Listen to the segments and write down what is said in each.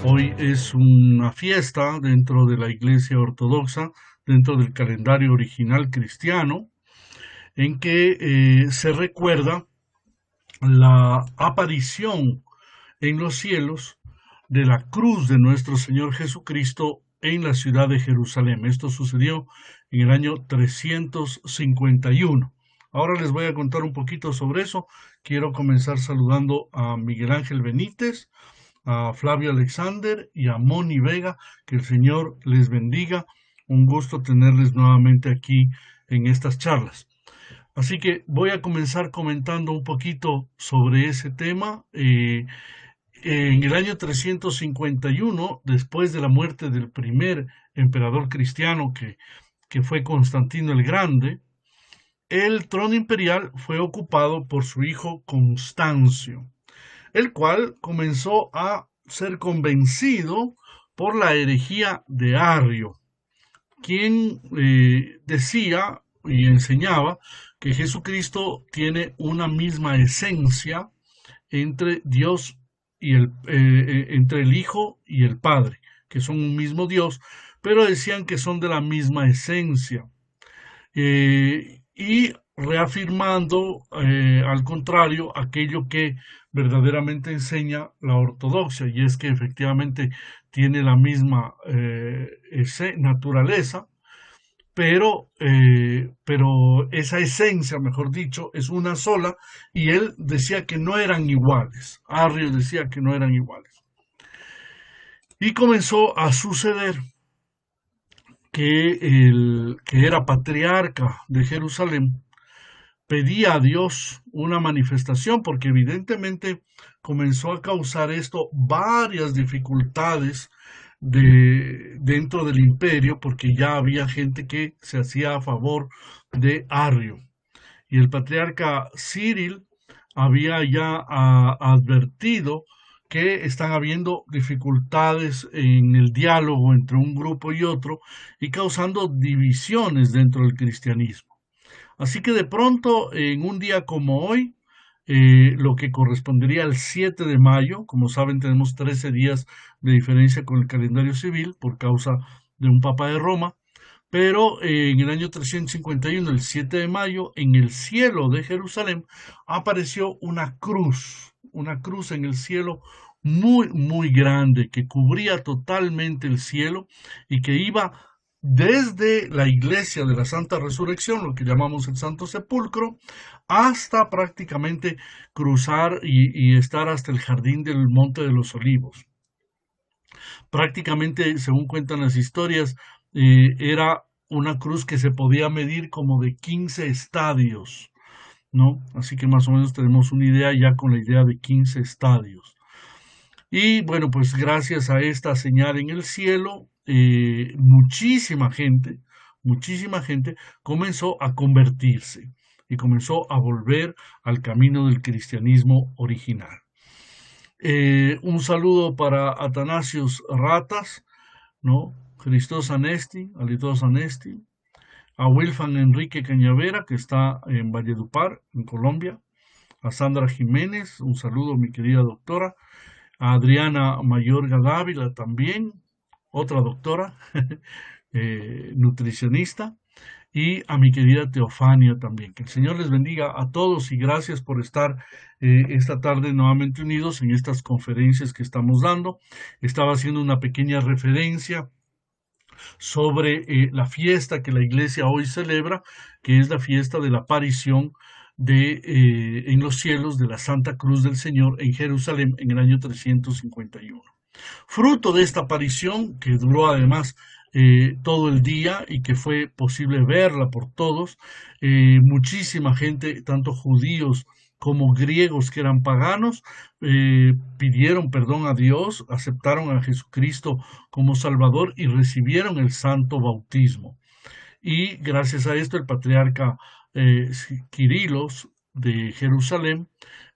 Hoy es una fiesta dentro de la Iglesia Ortodoxa, dentro del calendario original cristiano, en que se recuerda la aparición en los cielos de la cruz de nuestro Señor Jesucristo en la ciudad de Jerusalén. Esto sucedió en el año 351. Ahora les voy a contar un poquito sobre eso. Quiero comenzar saludando a Miguel Ángel Benítez, a Flavio Alexander y a Moni Vega. Que el Señor les bendiga. Un gusto tenerles nuevamente aquí en estas charlas. Así que voy a comenzar comentando un poquito sobre ese tema. En el año 351, después de la muerte del primer emperador cristiano que fue Constantino el Grande, el trono imperial fue ocupado por su hijo Constancio, el cual comenzó a ser convencido por la herejía de Arrio, quien decía y enseñaba que Jesucristo tiene una misma esencia entre Dios y entre el Hijo y el Padre, que son un mismo Dios, pero decían que son de la misma esencia. Y reafirmando, al contrario, aquello que verdaderamente enseña la ortodoxia, y es que efectivamente tiene la misma naturaleza, pero esa esencia, mejor dicho, es una sola, y él decía que no eran iguales. Arrio decía que no eran iguales. Y comenzó a suceder que el que era patriarca de Jerusalén pedía a Dios una manifestación, porque evidentemente comenzó a causar esto varias dificultades dentro del imperio, porque ya había gente que se hacía a favor de Arrio. Y el patriarca Cyril había ya advertido que están habiendo dificultades en el diálogo entre un grupo y otro y causando divisiones dentro del cristianismo. Así que de pronto, en un día como hoy, lo que correspondería al 7 de mayo, como saben, tenemos 13 días de diferencia con el calendario civil por causa de un papa de Roma, pero en el año 351, el 7 de mayo, en el cielo de Jerusalén, apareció una cruz en el cielo muy, muy grande, que cubría totalmente el cielo y que iba desde la iglesia de la Santa Resurrección, lo que llamamos el Santo Sepulcro, hasta prácticamente cruzar y estar hasta el jardín del Monte de los Olivos. Prácticamente, según cuentan las historias, era una cruz que se podía medir como de 15 estadios, ¿no? Así que más o menos tenemos una idea ya con la idea de 15 estadios. Y bueno, pues gracias a esta señal en el cielo, muchísima gente comenzó a convertirse y comenzó a volver al camino del cristianismo original. Un saludo para Atanasios Ratas, ¿no? Christos Anesti, Alitos Anesti, a Wilfan Enrique Cañavera, que está en Valledupar, en Colombia, a Sandra Jiménez, un saludo, mi querida doctora, a Adriana Mayorga Dávila también, otra doctora, nutricionista, y a mi querida Teofania también. Que el Señor les bendiga a todos y gracias por estar esta tarde nuevamente unidos en estas conferencias que estamos dando. Estaba haciendo una pequeña referencia sobre la fiesta que la iglesia hoy celebra, que es la fiesta de la aparición en los cielos de la Santa Cruz del Señor en Jerusalén en el año 351. Fruto de esta aparición, que duró además todo el día y que fue posible verla por todos, muchísima gente, tanto judíos como griegos que eran paganos, pidieron perdón a Dios, aceptaron a Jesucristo como Salvador y recibieron el santo bautismo. Y gracias a esto el patriarca Quirilos de Jerusalén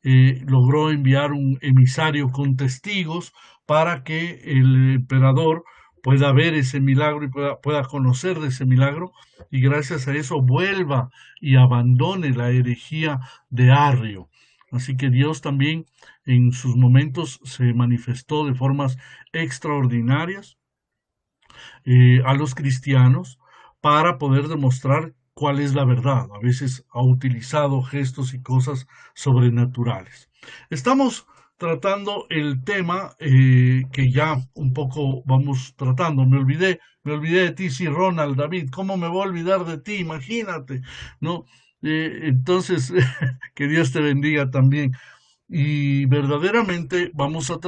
logró enviar un emisario con testigos para que el emperador pueda ver ese milagro y pueda conocer de ese milagro, y gracias a eso vuelva y abandone la herejía de Arrio. Así que Dios también en sus momentos se manifestó de formas extraordinarias a los cristianos para poder demostrar cuál es la verdad. A veces ha utilizado gestos y cosas sobrenaturales. Estamos tratando el tema que ya un poco vamos tratando. Me olvidé de ti, sí, Ronald, David, ¿cómo me voy a olvidar de ti? Imagínate, ¿no? Entonces, que Dios te bendiga también. Y verdaderamente vamos a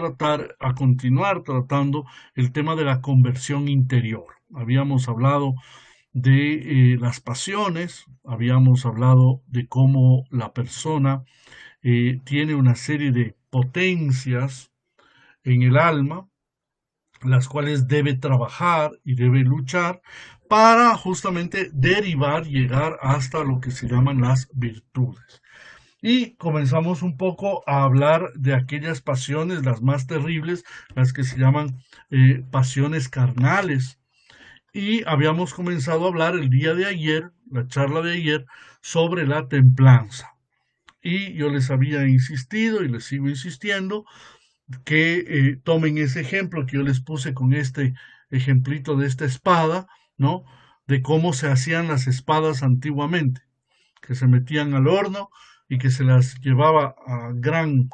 a continuar tratando el tema de la conversión interior. Habíamos hablado de las pasiones, habíamos hablado de cómo la persona tiene una serie de potencias en el alma, las cuales debe trabajar y debe luchar para justamente derivar, llegar hasta lo que se llaman las virtudes. Y comenzamos un poco a hablar de aquellas pasiones, las más terribles, las que se llaman pasiones carnales. Y habíamos comenzado a hablar el día de ayer, la charla de ayer, sobre la templanza. Y yo les había insistido y les sigo insistiendo que tomen ese ejemplo que yo les puse con este ejemplito de esta espada, ¿no? De cómo se hacían las espadas antiguamente, que se metían al horno y que se las llevaba a gran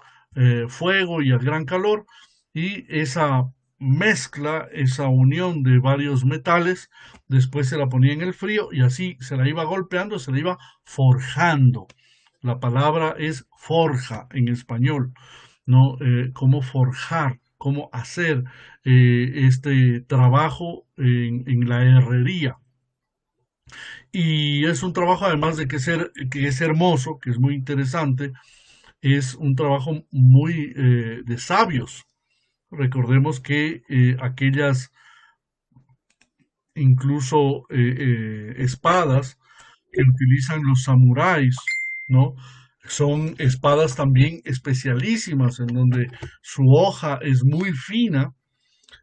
fuego y a gran calor, y esa mezcla, esa unión de varios metales, después se la ponía en el frío y así se la iba golpeando, se la iba forjando. La palabra es forja en español, ¿no? Cómo forjar, cómo hacer este trabajo en la herrería. Y es un trabajo, además de que es hermoso, que es muy interesante, es un trabajo muy de sabios. Recordemos que aquellas incluso espadas que utilizan los samuráis, ¿no? Son espadas también especialísimas, en donde su hoja es muy fina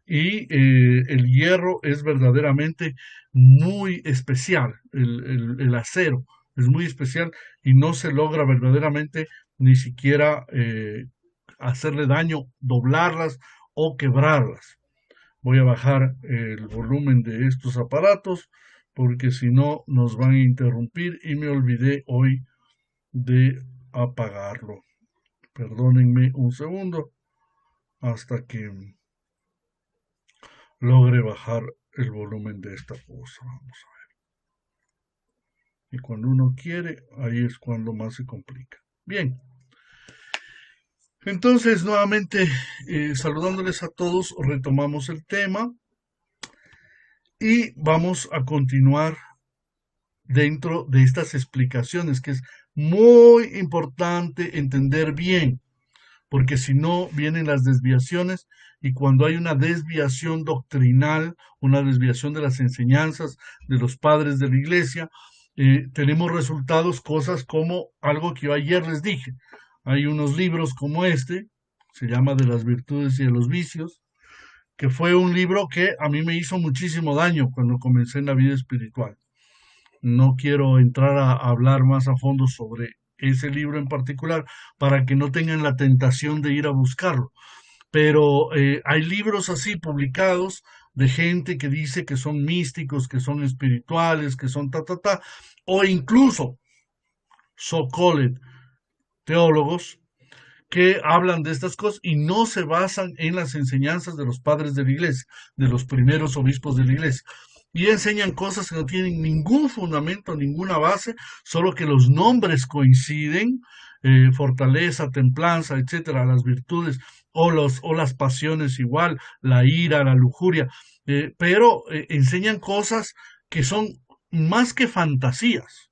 y el hierro es verdaderamente muy especial, el acero es muy especial y no se logra verdaderamente ni siquiera hacerle daño, doblarlas o quebrarlas. Voy a bajar el volumen de estos aparatos porque si no nos van a interrumpir y me olvidé hoy de apagarlo. Perdónenme un segundo hasta que logre bajar el volumen de esta cosa. Vamos a ver. Y cuando uno quiere, ahí es cuando más se complica. Bien. Entonces, nuevamente, saludándoles a todos, retomamos el tema y vamos a continuar dentro de estas explicaciones, que es muy importante entender bien, porque si no vienen las desviaciones y cuando hay una desviación doctrinal, una desviación de las enseñanzas de los padres de la iglesia, tenemos resultados, cosas como algo que yo ayer les dije. Hay unos libros como este, se llama De las virtudes y de los vicios, que fue un libro que a mí me hizo muchísimo daño cuando comencé en la vida espiritual. No quiero entrar a hablar más a fondo sobre ese libro en particular para que no tengan la tentación de ir a buscarlo. Pero hay libros así publicados de gente que dice que son místicos, que son espirituales, que son o incluso so-called teólogos que hablan de estas cosas y no se basan en las enseñanzas de los padres de la iglesia, de los primeros obispos de la iglesia. Y enseñan cosas que no tienen ningún fundamento, ninguna base, solo que los nombres coinciden, fortaleza, templanza, etcétera, las virtudes o las pasiones igual, la ira, la lujuria, pero enseñan cosas que son más que fantasías,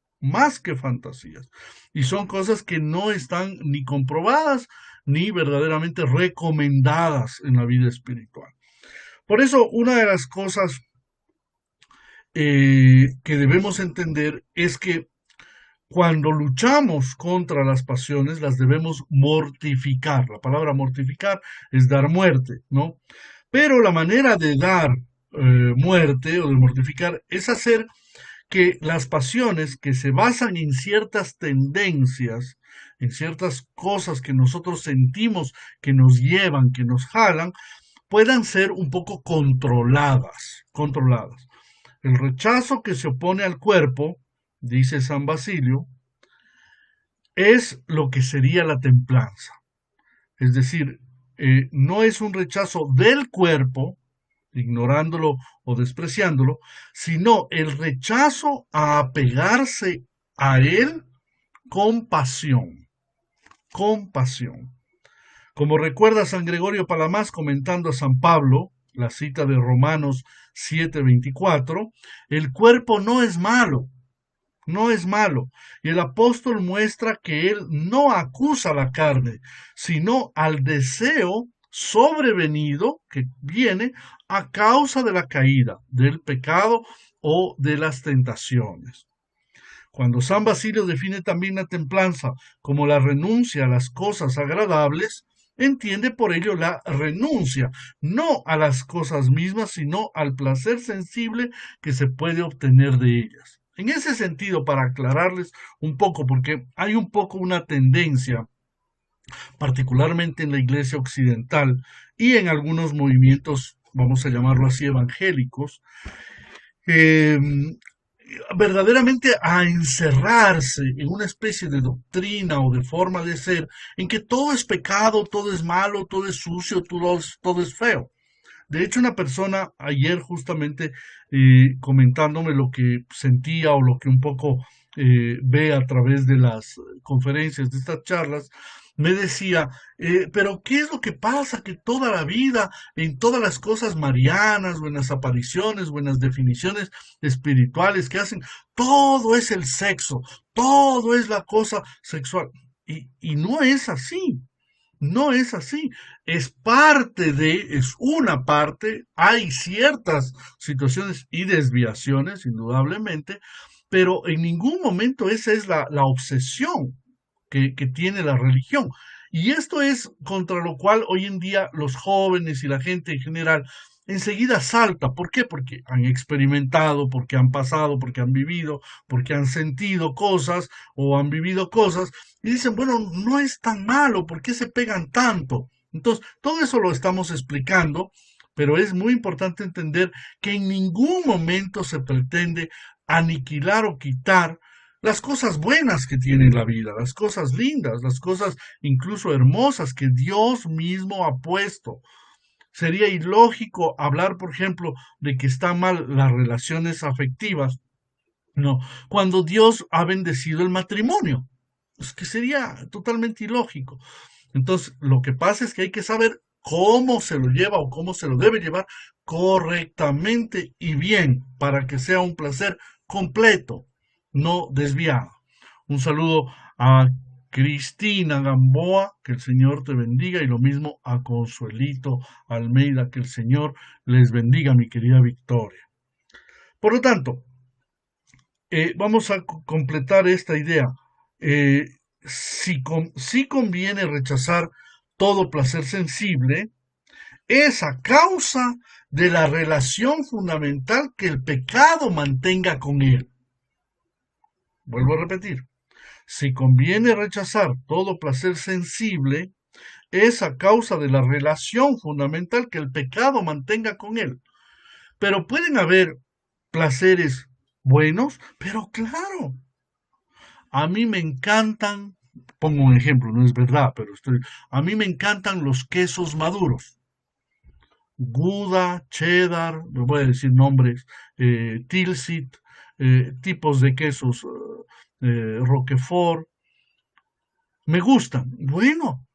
y son cosas que no están ni comprobadas ni verdaderamente recomendadas en la vida espiritual. Por eso, una de las cosas que debemos entender es que cuando luchamos contra las pasiones, las debemos mortificar. La palabra mortificar es dar muerte, ¿no? Pero la manera de dar muerte o de mortificar es hacer que las pasiones que se basan en ciertas tendencias, en ciertas cosas que nosotros sentimos que nos llevan, que nos jalan, puedan ser un poco controladas. El rechazo que se opone al cuerpo, dice San Basilio, es lo que sería la templanza. Es decir, no es un rechazo del cuerpo, ignorándolo o despreciándolo, sino el rechazo a apegarse a él con pasión, con pasión. Como recuerda San Gregorio Palamas comentando a San Pablo, la cita de Romanos 7:24, el cuerpo no es malo, no es malo. Y el apóstol muestra que él no acusa la carne, sino al deseo sobrevenido que viene a causa de la caída, del pecado o de las tentaciones. Cuando San Basilio define también la templanza como la renuncia a las cosas agradables, entiende por ello la renuncia, no a las cosas mismas, sino al placer sensible que se puede obtener de ellas. En ese sentido, para aclararles un poco, porque hay un poco una tendencia, particularmente en la iglesia occidental y en algunos movimientos, vamos a llamarlo así, evangélicos, eh, verdaderamente a encerrarse en una especie de doctrina o de forma de ser en que todo es pecado, todo es malo, todo es sucio, todo es feo. De hecho, una persona ayer justamente comentándome lo que sentía o lo que un poco ve a través de las conferencias, de estas charlas, me decía, pero ¿qué es lo que pasa? Que toda la vida, en todas las cosas marianas, o en las apariciones, o en las definiciones espirituales que hacen, todo es el sexo, todo es la cosa sexual. Y no es así. No es así. Es una parte, hay ciertas situaciones y desviaciones, indudablemente, pero en ningún momento esa es la obsesión que tiene la religión. Y esto es contra lo cual hoy en día los jóvenes y la gente en general enseguida salta. ¿Por qué? Porque han experimentado, porque han pasado, porque han vivido, porque han sentido cosas o han vivido cosas y dicen, bueno, no es tan malo, ¿por qué se pegan tanto? Entonces, todo eso lo estamos explicando, pero es muy importante entender que en ningún momento se pretende aniquilar o quitar las cosas buenas que tiene la vida, las cosas lindas, las cosas incluso hermosas que Dios mismo ha puesto. Sería ilógico hablar, por ejemplo, de que están mal las relaciones afectivas, no, cuando Dios ha bendecido el matrimonio. Es que sería totalmente ilógico. Entonces, lo que pasa es que hay que saber cómo se lo lleva o cómo se lo debe llevar correctamente y bien para que sea un placer completo, no desviado. Un saludo a Cristina Gamboa, que el Señor te bendiga, y lo mismo a Consuelito Almeida, que el Señor les bendiga, mi querida Victoria. Por lo tanto, vamos a completar esta idea. Eh, si conviene rechazar todo placer sensible, es a causa de la relación fundamental que el pecado mantenga con él. Vuelvo a repetir. Si conviene rechazar todo placer sensible, es a causa de la relación fundamental que el pecado mantenga con él. Pero pueden haber placeres buenos, pero claro, a mí me encantan, pongo un ejemplo, no es verdad, pero a mí me encantan los quesos maduros. Gouda, cheddar, me voy a decir nombres, Tilsit, tipos de quesos, Roquefort, me gustan. Bueno,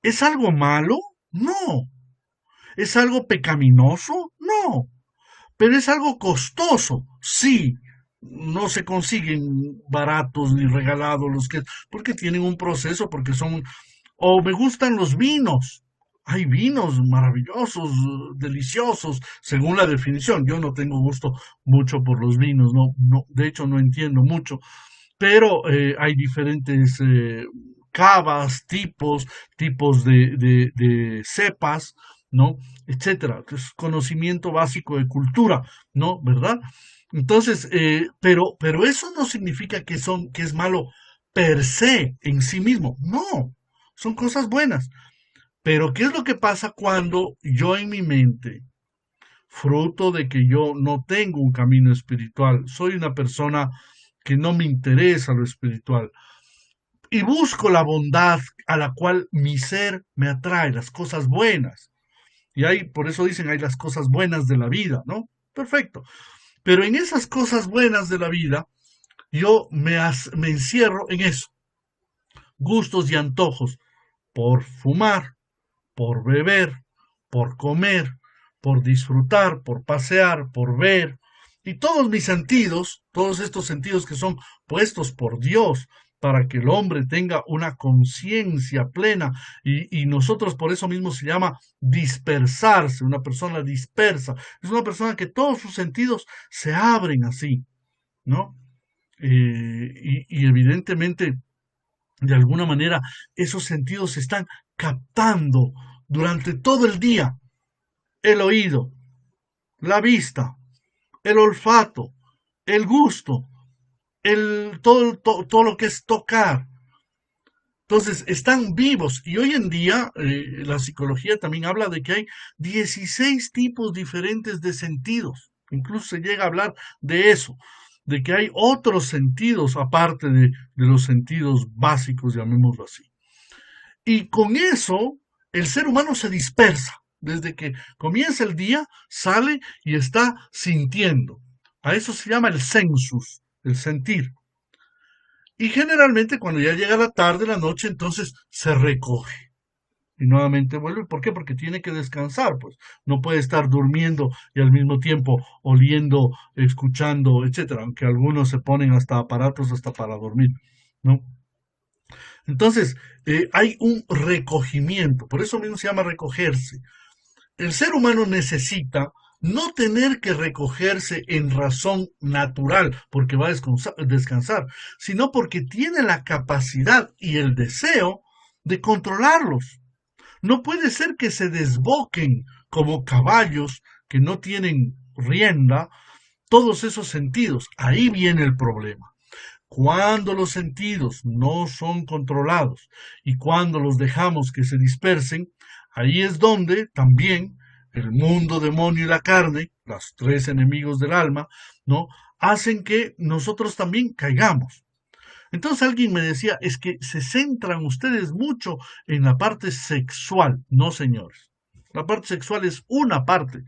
¿es algo malo? No. ¿Es algo pecaminoso? No. Pero es algo costoso, sí. No se consiguen baratos ni regalados los que, porque tienen un proceso, porque son, o me gustan los vinos. Hay vinos maravillosos, deliciosos, según la definición. Yo no tengo gusto mucho por los vinos, no, no, de hecho no entiendo mucho, pero hay diferentes cavas, tipos de cepas, ¿no? Etcétera. Es conocimiento básico de cultura, ¿no? ¿Verdad? Entonces, pero eso no significa que es malo per se, en sí mismo. No, son cosas buenas. Pero ¿qué es lo que pasa cuando yo en mi mente, fruto de que yo no tengo un camino espiritual, soy una persona que no me interesa lo espiritual y busco la bondad a la cual mi ser me atrae, las cosas buenas? Y hay, por eso dicen, hay las cosas buenas de la vida, ¿no? Perfecto. Pero en esas cosas buenas de la vida, yo me encierro en eso, gustos y antojos, por fumar, por beber, por comer, por disfrutar, por pasear, por ver. Y todos mis sentidos, todos estos sentidos que son puestos por Dios para que el hombre tenga una conciencia plena y nosotros por eso mismo se llama dispersarse, una persona dispersa. Es una persona que todos sus sentidos se abren así, ¿no? Y evidentemente, de alguna manera, esos sentidos se están captando durante todo el día: el oído, la vista, el olfato, el gusto, todo lo que es tocar. Entonces, están vivos. Y hoy en día, la psicología también habla de que hay 16 tipos diferentes de sentidos. Incluso se llega a hablar de eso, de que hay otros sentidos aparte de los sentidos básicos, llamémoslo así. Y con eso, el ser humano se dispersa. Desde que comienza el día, sale y está sintiendo. A eso se llama el sensus, el sentir. Y generalmente cuando ya llega la tarde, la noche, entonces se recoge. Y nuevamente vuelve. ¿Por qué? Porque tiene que descansar, pues. No puede estar durmiendo y al mismo tiempo oliendo, escuchando, etcétera. Aunque algunos se ponen hasta aparatos hasta para dormir, ¿no? Entonces, hay un recogimiento, por eso mismo se llama recogerse. El ser humano necesita no tener que recogerse en razón natural porque va a descansar, sino porque tiene la capacidad y el deseo de controlarlos. No puede ser que se desboquen como caballos que no tienen rienda todos esos sentidos. Ahí viene el problema. Cuando los sentidos no son controlados y cuando los dejamos que se dispersen, ahí es donde también el mundo, demonio y la carne, los tres enemigos del alma, ¿no? Hacen que nosotros también caigamos. Entonces alguien me decía, es que se centran ustedes mucho en la parte sexual. No, señores. La parte sexual es una parte.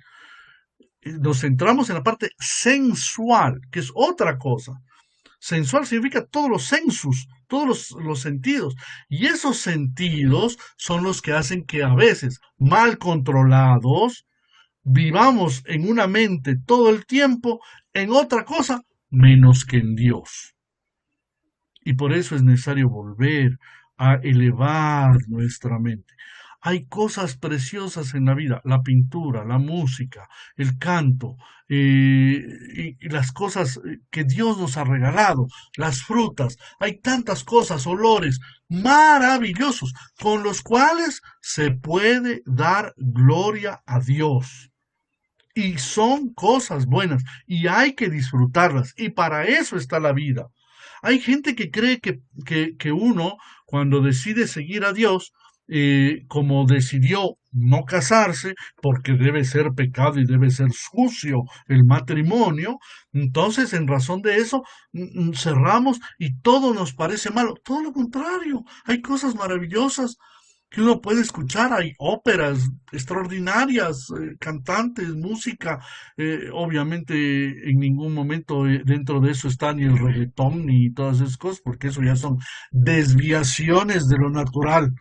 Nos centramos en la parte sensual, que es otra cosa. Sensual significa todos los sensus, todos los sentidos. Y esos sentidos son los que hacen que a veces, mal controlados, vivamos en una mente todo el tiempo en otra cosa menos que en Dios. Y por eso es necesario volver a elevar nuestra mente. Hay cosas preciosas en la vida: la pintura, la música, el canto, y las cosas que Dios nos ha regalado, las frutas. Hay tantas cosas, olores maravillosos con los cuales se puede dar gloria a Dios. Y son cosas buenas y hay que disfrutarlas. Y para eso está la vida. Hay gente que cree que uno, cuando decide seguir a Dios, como decidió no casarse, porque debe ser pecado y debe ser sucio el matrimonio, entonces en razón de eso cerramos y todo nos parece malo. Todo lo contrario, hay cosas maravillosas que uno puede escuchar. Hay óperas extraordinarias, cantantes, música. Obviamente en ningún momento dentro de eso está ni el reggaetón ni todas esas cosas, porque eso ya son desviaciones de lo natural,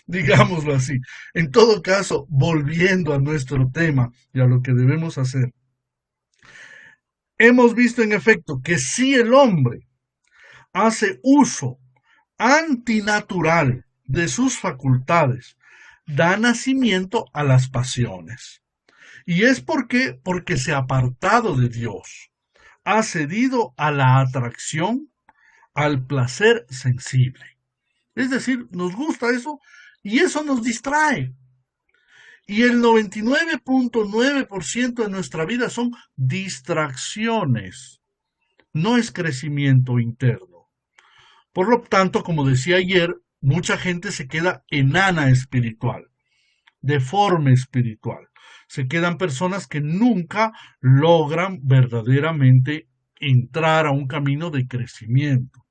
digámoslo así. En todo caso, volviendo a nuestro tema y a lo que debemos hacer, hemos visto en efecto que si el hombre hace uso antinatural de sus facultades, da nacimiento a las pasiones. Y es porque se ha apartado de Dios, ha cedido a la atracción, al placer sensible. Es decir, nos gusta eso y eso nos distrae. Y el 99.9% de nuestra vida son distracciones, no es crecimiento interno. Por lo tanto, como decía ayer, mucha gente se queda enana espiritual, deforme espiritual. Se quedan personas que nunca logran verdaderamente entrar a un camino de crecimiento.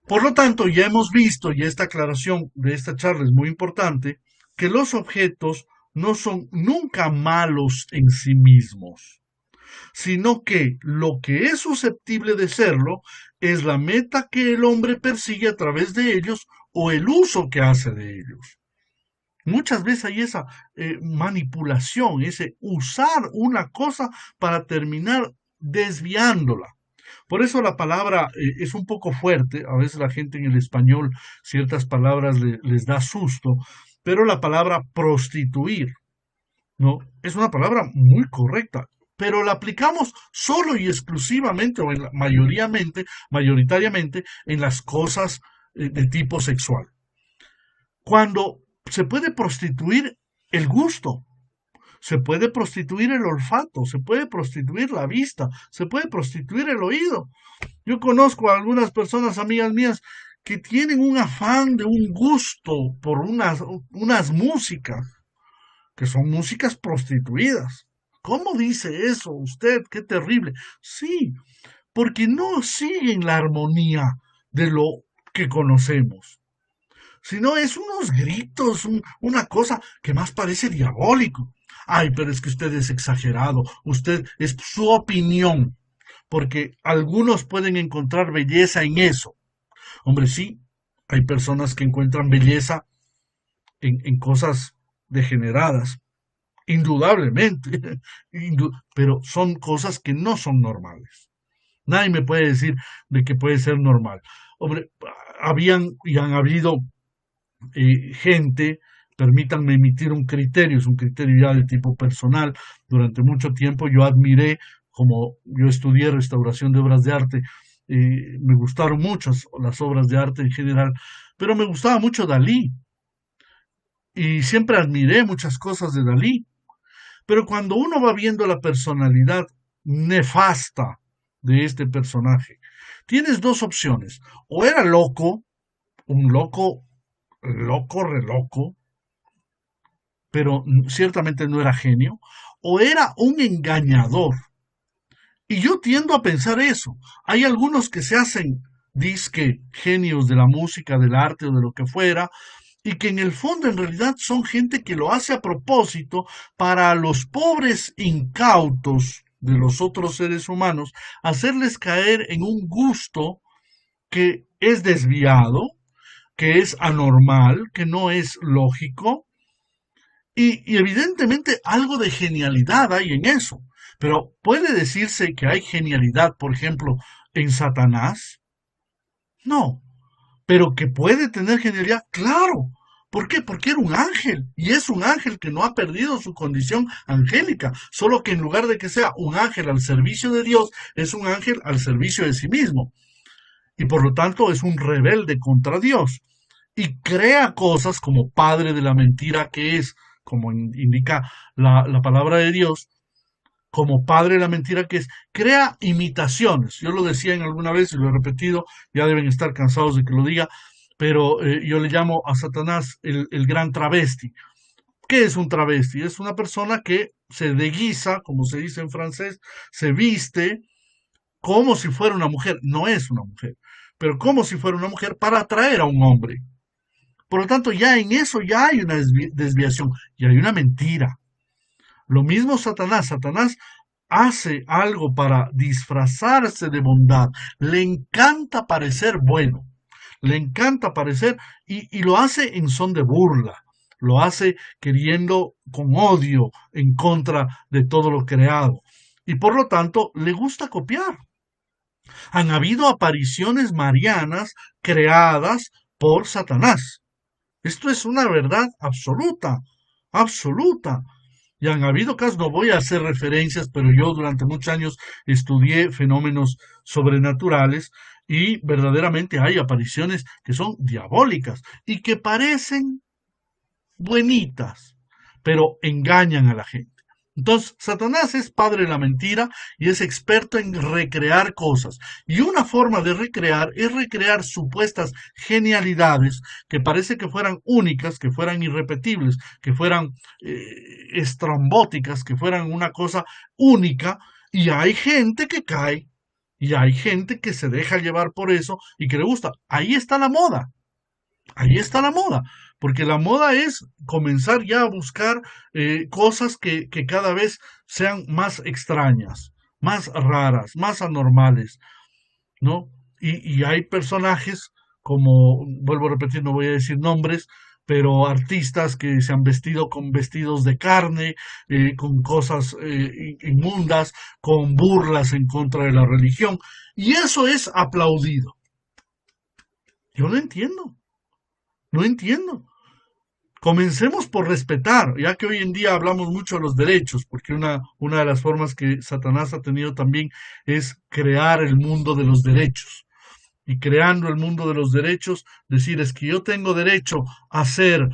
Por lo tanto, ya hemos visto, y esta aclaración de esta charla es muy importante, que los objetos no son nunca malos en sí mismos, sino que lo que es susceptible de serlo es la meta que el hombre persigue a través de ellos o el uso que hace de ellos. Muchas veces hay esa manipulación, ese usar una cosa para terminar desviándola. Por eso la palabra es un poco fuerte, a veces la gente en el español ciertas palabras les da susto, pero la palabra prostituir, ¿no? Es una palabra muy correcta, pero la aplicamos solo y exclusivamente o mayoritariamente en las cosas de tipo sexual. Cuando se puede prostituir el gusto, se puede prostituir el olfato, se puede prostituir la vista, se puede prostituir el oído. Yo conozco a algunas personas, amigas mías, que tienen un afán de un gusto por unas músicas, que son músicas prostituidas. ¿Cómo dice eso usted? ¡Qué terrible! Sí, porque no siguen la armonía de lo que conocemos, sino es unos gritos, una cosa que más parece diabólico. Ay, pero es que usted es exagerado, usted es su opinión, porque algunos pueden encontrar belleza en eso. Hombre, sí, hay personas que encuentran belleza en cosas degeneradas, indudablemente, pero son cosas que no son normales. Nadie me puede decir de que puede ser normal. Hombre, habían y han habido gente, permítanme emitir un criterio, es un criterio ya de tipo personal. Durante mucho tiempo yo admiré, como yo estudié restauración de obras de arte, me gustaron muchas las obras de arte en general, pero me gustaba mucho Dalí y siempre admiré muchas cosas de Dalí. Pero cuando uno va viendo la personalidad nefasta de este personaje, tienes dos opciones. O era loco, un loco, loco, re loco, pero ciertamente no era genio, o era un engañador. Y yo tiendo a pensar eso. Hay algunos que se hacen disque genios de la música, del arte o de lo que fuera, y que en el fondo en realidad son gente que lo hace a propósito para los pobres incautos de los otros seres humanos, hacerles caer en un gusto que es desviado, que es anormal, que no es lógico, y evidentemente algo de genialidad hay en eso. Pero ¿puede decirse que hay genialidad, por ejemplo, en Satanás? No. Pero que puede tener genialidad, claro. ¿Por qué? Porque era un ángel. Y es un ángel que no ha perdido su condición angélica. Solo que en lugar de que sea un ángel al servicio de Dios, es un ángel al servicio de sí mismo. Y por lo tanto es un rebelde contra Dios. Y crea cosas como padre de la mentira que es, como indica la palabra de Dios, como padre de la mentira que es, crea imitaciones. Yo lo decía en alguna vez y lo he repetido, ya deben estar cansados de que lo diga, pero yo le llamo a Satanás el gran travesti. ¿Qué es un travesti? Es una persona que se deguisa, como se dice en francés, se viste como si fuera una mujer. No es una mujer, pero como si fuera una mujer para atraer a un hombre. Por lo tanto, ya en eso ya hay una desviación y hay una mentira. Lo mismo Satanás. Satanás hace algo para disfrazarse de bondad. Le encanta parecer bueno. Le encanta parecer y lo hace en son de burla. Lo hace queriendo con odio en contra de todo lo creado. Y por lo tanto le gusta copiar. Han habido apariciones marianas creadas por Satanás. Esto es una verdad absoluta, absoluta. Y han habido casos, no voy a hacer referencias, pero yo durante muchos años estudié fenómenos sobrenaturales y verdaderamente hay apariciones que son diabólicas y que parecen buenitas, pero engañan a la gente. Entonces, Satanás es padre de la mentira y es experto en recrear cosas. Y una forma de recrear es recrear supuestas genialidades que parece que fueran únicas, que fueran irrepetibles, que fueran estrambóticas, que fueran una cosa única. Y hay gente que cae y hay gente que se deja llevar por eso y que le gusta. Ahí está la moda. Ahí está la moda, porque la moda es comenzar ya a buscar cosas que cada vez sean más extrañas, más raras, más anormales, ¿no? Y hay personajes como, vuelvo a repetir, no voy a decir nombres, pero artistas que se han vestido con vestidos de carne, con cosas inmundas, con burlas en contra de la religión, y eso es aplaudido. Yo no entiendo. No entiendo. Comencemos por respetar, ya que hoy en día hablamos mucho de los derechos, porque una de las formas que Satanás ha tenido también es crear el mundo de los derechos. Y creando el mundo de los derechos, decir es que yo tengo derecho a hacer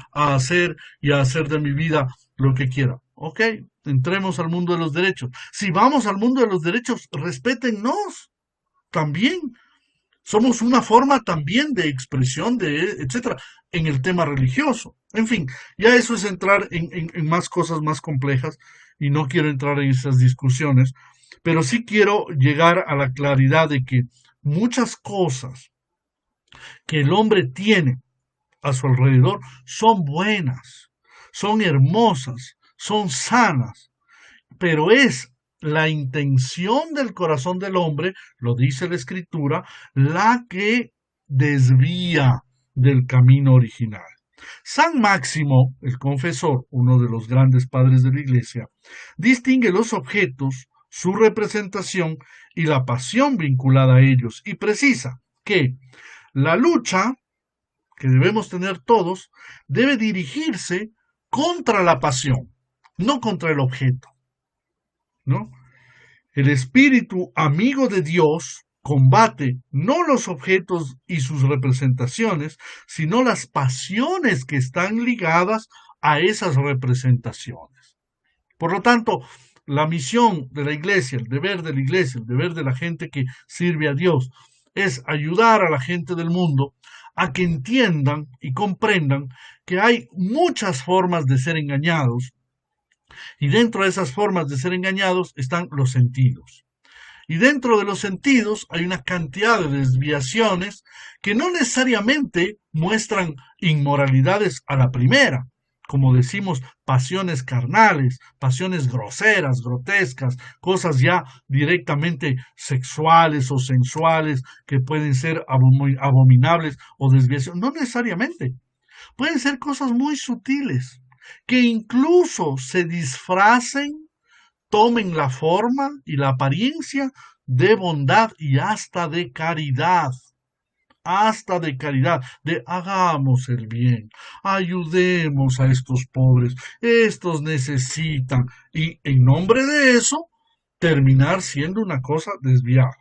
y a hacer de mi vida lo que quiera. Ok, entremos al mundo de los derechos. Si vamos al mundo de los derechos, respétennos también. Somos una forma también de expresión etcétera, en el tema religioso. En fin, ya eso es entrar en más cosas más complejas y no quiero entrar en esas discusiones, pero sí quiero llegar a la claridad de que muchas cosas que el hombre tiene a su alrededor son buenas, son hermosas, son sanas, pero es la intención del corazón del hombre, lo dice la escritura, la que desvía del camino original. San Máximo, el confesor, uno de los grandes padres de la Iglesia, distingue los objetos, su representación y la pasión vinculada a ellos y precisa que la lucha que debemos tener todos debe dirigirse contra la pasión, no contra el objeto. ¿No? El espíritu amigo de Dios combate no los objetos y sus representaciones, sino las pasiones que están ligadas a esas representaciones. Por lo tanto, la misión de la iglesia, el deber de la iglesia, el deber de la gente que sirve a Dios, es ayudar a la gente del mundo a que entiendan y comprendan que hay muchas formas de ser engañados, y dentro de esas formas de ser engañados están los sentidos. Y dentro de los sentidos hay una cantidad de desviaciones que no necesariamente muestran inmoralidades a la primera, como decimos, pasiones carnales, pasiones groseras, grotescas, cosas ya directamente sexuales o sensuales que pueden ser abominables o desviaciones. No necesariamente. Pueden ser cosas muy sutiles, que incluso se disfracen, tomen la forma y la apariencia de bondad y hasta de caridad, de hagamos el bien, ayudemos a estos pobres, estos necesitan, y en nombre de eso, terminar siendo una cosa desviada.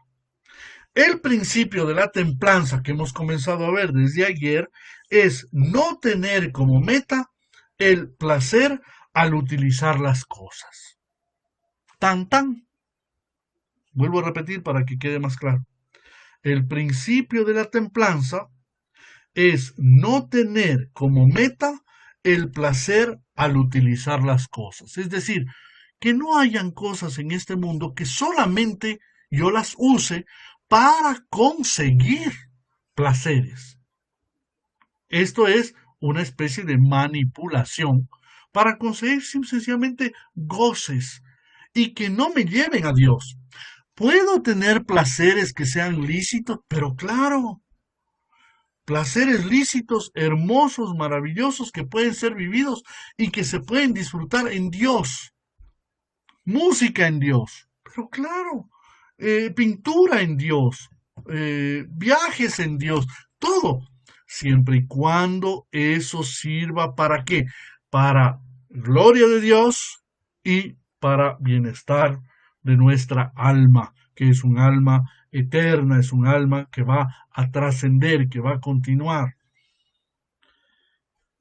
El principio de la templanza que hemos comenzado a ver desde ayer es no tener como meta el placer al utilizar las cosas. Tan tan. Vuelvo a repetir para que quede más claro. El principio de la templanza es no tener como meta el placer al utilizar las cosas. Es decir, que no hayan cosas en este mundo que solamente yo las use para conseguir placeres. Esto es una especie de manipulación para conseguir sencillamente goces y que no me lleven a Dios. Puedo tener placeres que sean lícitos, pero claro, placeres lícitos, hermosos, maravillosos, que pueden ser vividos y que se pueden disfrutar en Dios. Música en Dios, pero claro, pintura en Dios, viajes en Dios, todo, siempre y cuando eso sirva para qué, para gloria de Dios y para bienestar de nuestra alma, que es un alma eterna, es un alma que va a trascender, que va a continuar.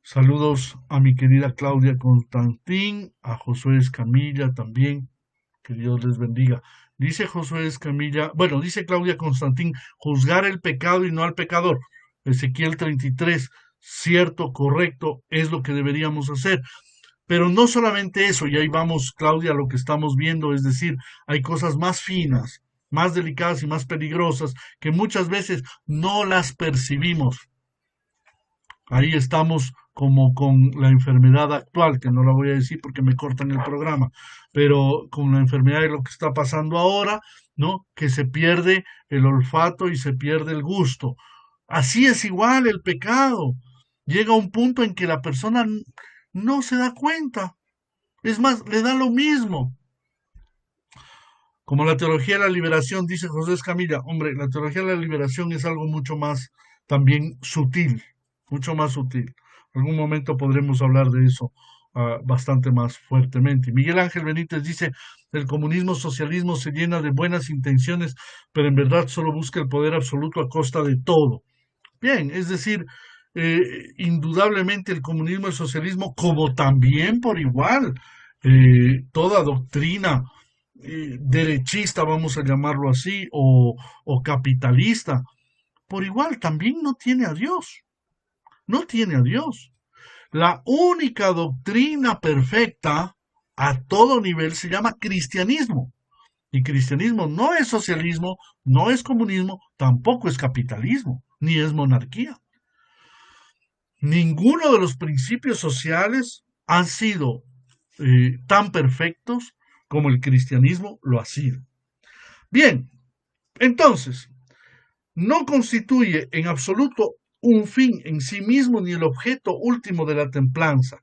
Saludos a mi querida Claudia Constantín, a Josué Escamilla también, que Dios les bendiga. Dice Josué Escamilla, bueno, dice Claudia Constantín, juzgar el pecado y no al pecador. Ezequiel 33, cierto, correcto, es lo que deberíamos hacer. Pero no solamente eso, y ahí vamos, Claudia, a lo que estamos viendo, es decir, hay cosas más finas, más delicadas y más peligrosas que muchas veces no las percibimos. Ahí estamos como con la enfermedad actual, que no la voy a decir porque me cortan el programa, pero con la enfermedad de lo que está pasando ahora, ¿no? Que se pierde el olfato y se pierde el gusto. Así es igual el pecado. Llega un punto en que la persona no se da cuenta. Es más, le da lo mismo. Como la teología de la liberación, dice José Escamilla, hombre, la teología de la liberación es algo mucho más también sutil, mucho más sutil. En algún momento podremos hablar de eso bastante más fuertemente. Miguel Ángel Benítez dice, el comunismo socialismo se llena de buenas intenciones, pero en verdad solo busca el poder absoluto a costa de todo. Bien, es decir, indudablemente el comunismo y el socialismo, como también por igual, toda doctrina derechista, vamos a llamarlo así, o capitalista, por igual también no tiene a Dios, no tiene a Dios. La única doctrina perfecta a todo nivel se llama cristianismo. Y cristianismo no es socialismo, no es comunismo, tampoco es capitalismo, ni es monarquía. Ninguno de los principios sociales han sido tan perfectos como el cristianismo lo ha sido. Bien, entonces, no constituye en absoluto un fin en sí mismo ni el objeto último de la templanza.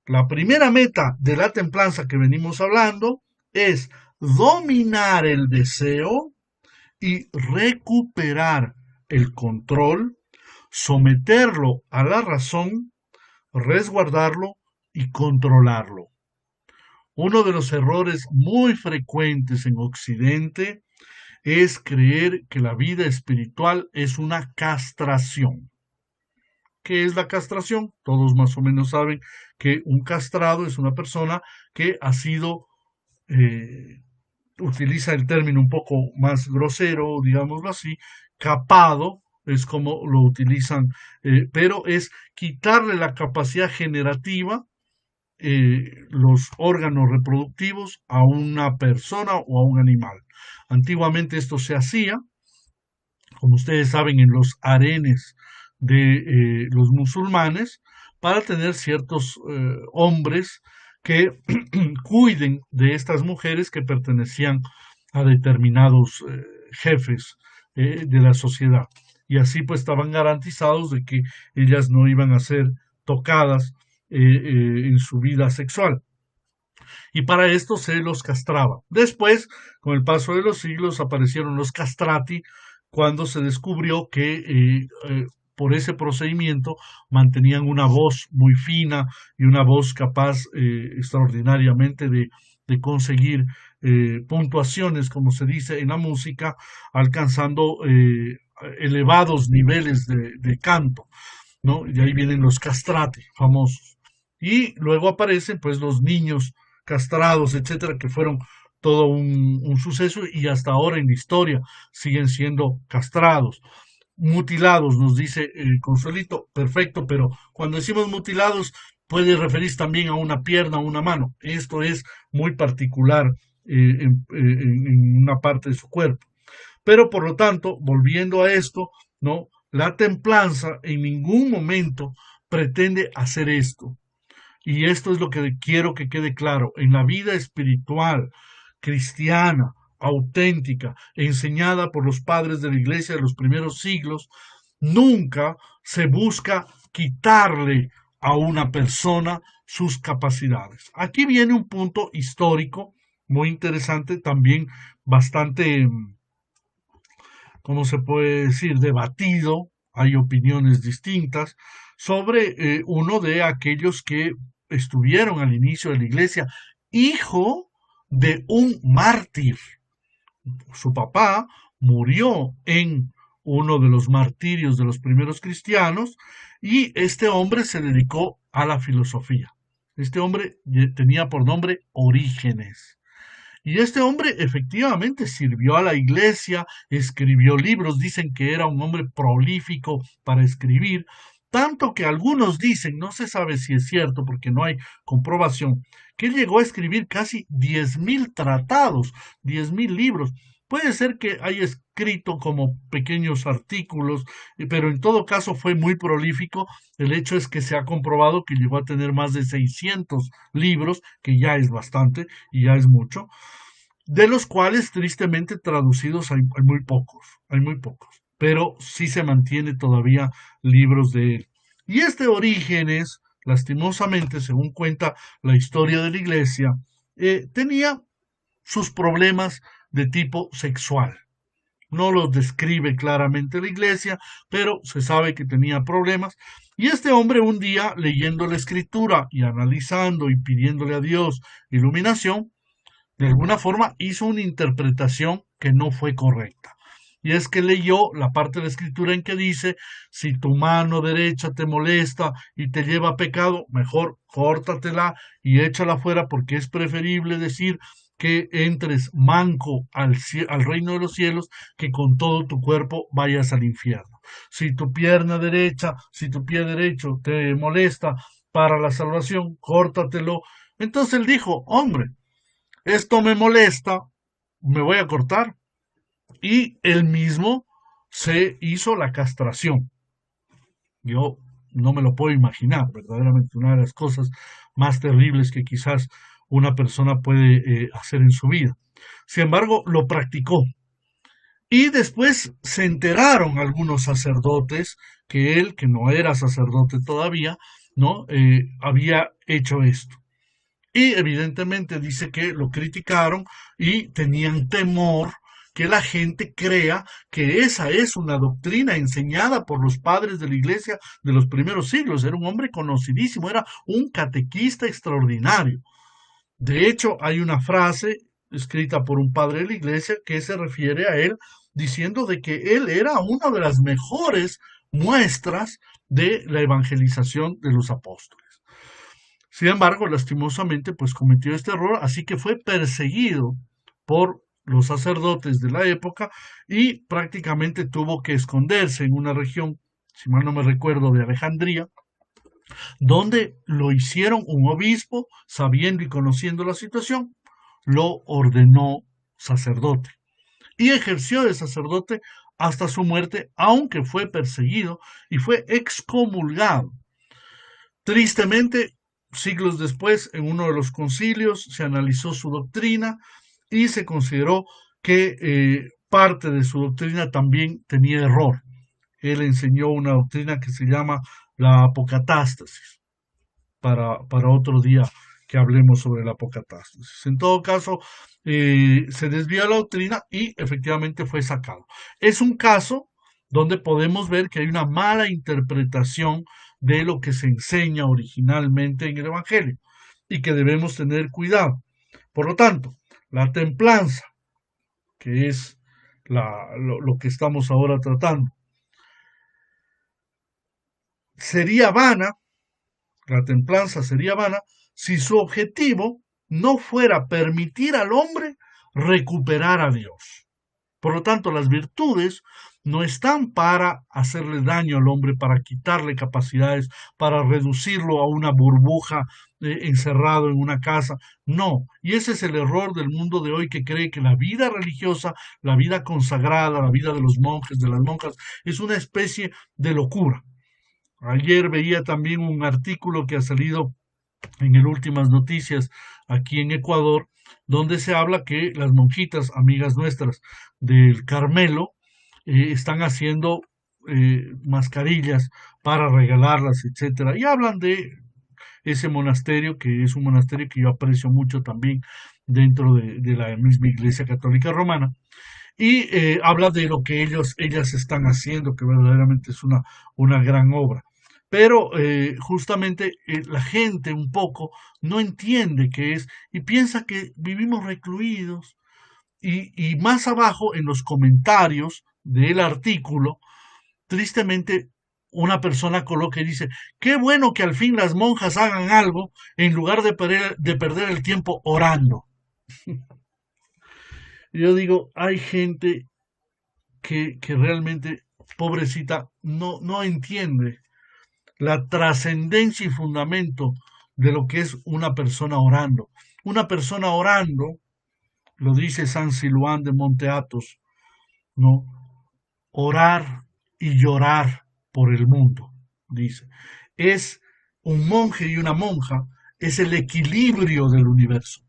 La primera meta de la templanza que venimos hablando es dominar el deseo y recuperar el control, someterlo a la razón, resguardarlo y controlarlo. Uno de los errores muy frecuentes en Occidente es creer que la vida espiritual es una castración. ¿Qué es la castración? Todos más o menos saben que un castrado es una persona que ha sido, utiliza el término un poco más grosero, digámoslo así, capado, es como lo utilizan, pero es quitarle la capacidad generativa, los órganos reproductivos a una persona o a un animal. Antiguamente esto se hacía, como ustedes saben, en los harenes de los musulmanes, para tener ciertos hombres que cuiden de estas mujeres que pertenecían a determinados jefes de la sociedad. Y así pues estaban garantizados de que ellas no iban a ser tocadas en su vida sexual. Y para esto se los castraba. Después, con el paso de los siglos, aparecieron los castrati cuando se descubrió que por ese procedimiento mantenían una voz muy fina y una voz capaz extraordinariamente de conseguir puntuaciones, como se dice en la música, alcanzando elevados niveles de canto, ¿no? Y ahí vienen los castrati famosos. Y luego aparecen pues los niños castrados, etcétera, que fueron todo un suceso y hasta ahora en la historia siguen siendo castrados. Mutilados, nos dice Consuelito, perfecto, pero cuando decimos mutilados puede referirse también a una pierna o una mano. Esto es muy particular en una parte de su cuerpo. Pero por lo tanto, volviendo a esto, ¿no? La templanza en ningún momento pretende hacer esto. Y esto es lo que quiero que quede claro. En la vida espiritual, cristiana, auténtica, enseñada por los padres de la iglesia de los primeros siglos, nunca se busca quitarle a una persona sus capacidades. Aquí viene un punto histórico muy interesante, también bastante, ¿cómo se puede decir?, debatido. Hay opiniones distintas sobre uno de aquellos que estuvieron al inicio de la iglesia, hijo de un mártir. Su papá murió en uno de los martirios de los primeros cristianos, y este hombre se dedicó a la filosofía. Este hombre tenía por nombre Orígenes. Y este hombre efectivamente sirvió a la iglesia, escribió libros, dicen que era un hombre prolífico para escribir, tanto que algunos dicen, no se sabe si es cierto porque no hay comprobación, que él llegó a escribir casi 10.000 tratados, 10.000 libros. Puede ser que haya escrito como pequeños artículos, pero en todo caso fue muy prolífico. El hecho es que se ha comprobado que llegó a tener más de 600 libros, que ya es bastante y ya es mucho, de los cuales tristemente traducidos hay muy pocos, pero sí se mantiene todavía libros de él. Y este Orígenes, lastimosamente, según cuenta la historia de la iglesia, tenía sus problemas de tipo sexual. No los describe claramente la iglesia, pero se sabe que tenía problemas. Y este hombre un día, leyendo la escritura y analizando y pidiéndole a Dios iluminación, de alguna forma hizo una interpretación que no fue correcta. Y es que leyó la parte de la escritura en que dice, si tu mano derecha te molesta y te lleva a pecado, mejor córtatela y échala fuera, porque es preferible decir que entres manco al reino de los cielos que con todo tu cuerpo vayas al infierno. Si tu pierna derecha, si tu pie derecho te molesta para la salvación, córtatelo. Entonces él dijo, hombre, esto me molesta, me voy a cortar. Y él mismo se hizo la castración. Yo no me lo puedo imaginar, verdaderamente, una de las cosas más terribles que quizás una persona puede hacer en su vida. Sin embargo, lo practicó. Y después se enteraron algunos sacerdotes que él, que no era sacerdote todavía, ¿no? Había hecho esto. Y evidentemente dice que lo criticaron y tenían temor que la gente crea que esa es una doctrina enseñada por los padres de la iglesia de los primeros siglos. Era un hombre conocidísimo, era un catequista extraordinario. De hecho, hay una frase escrita por un padre de la iglesia que se refiere a él diciendo de que él era una de las mejores muestras de la evangelización de los apóstoles. Sin embargo, lastimosamente, pues cometió este error, así que fue perseguido por los sacerdotes de la época y prácticamente tuvo que esconderse en una región, si mal no me recuerdo, de Alejandría, donde lo hicieron un obispo, sabiendo y conociendo la situación, lo ordenó sacerdote y ejerció de sacerdote hasta su muerte, aunque fue perseguido y fue excomulgado. Tristemente, siglos después, en uno de los concilios, se analizó su doctrina y se consideró que parte de su doctrina también tenía error. Él enseñó una doctrina que se llama la apocatástasis, para otro día que hablemos sobre la apocatástasis. En todo caso, se desvió la doctrina y efectivamente fue sacado. Es un caso donde podemos ver que hay una mala interpretación de lo que se enseña originalmente en el Evangelio y que debemos tener cuidado. Por lo tanto, la templanza, que es lo que estamos ahora tratando, sería vana, la templanza sería vana si su objetivo no fuera permitir al hombre recuperar a Dios. Por lo tanto, las virtudes no están para hacerle daño al hombre, para quitarle capacidades, para reducirlo a una burbuja encerrado en una casa. No, y ese es el error del mundo de hoy que cree que la vida religiosa, la vida consagrada, la vida de los monjes, de las monjas, es una especie de locura. Ayer veía también un artículo que ha salido en el Últimas Noticias aquí en Ecuador, donde se habla que las monjitas, amigas nuestras del Carmelo, están haciendo mascarillas para regalarlas, etcétera, y hablan de ese monasterio, que es un monasterio que yo aprecio mucho también dentro de la misma Iglesia Católica Romana, y habla de lo que ellas están haciendo, que verdaderamente es una gran obra. Pero justamente la gente un poco no entiende qué es y piensa que vivimos recluidos. Y más abajo, en los comentarios del artículo, tristemente una persona coloca y dice, qué bueno que al fin las monjas hagan algo en lugar de perder el tiempo orando. Yo digo, hay gente que realmente, pobrecita, no entiende la trascendencia y fundamento de lo que es una persona orando. Una persona orando, lo dice San Siluán de Monte Athos, ¿no? Orar y llorar por el mundo, dice. Es un monje y una monja, es el equilibrio del universo.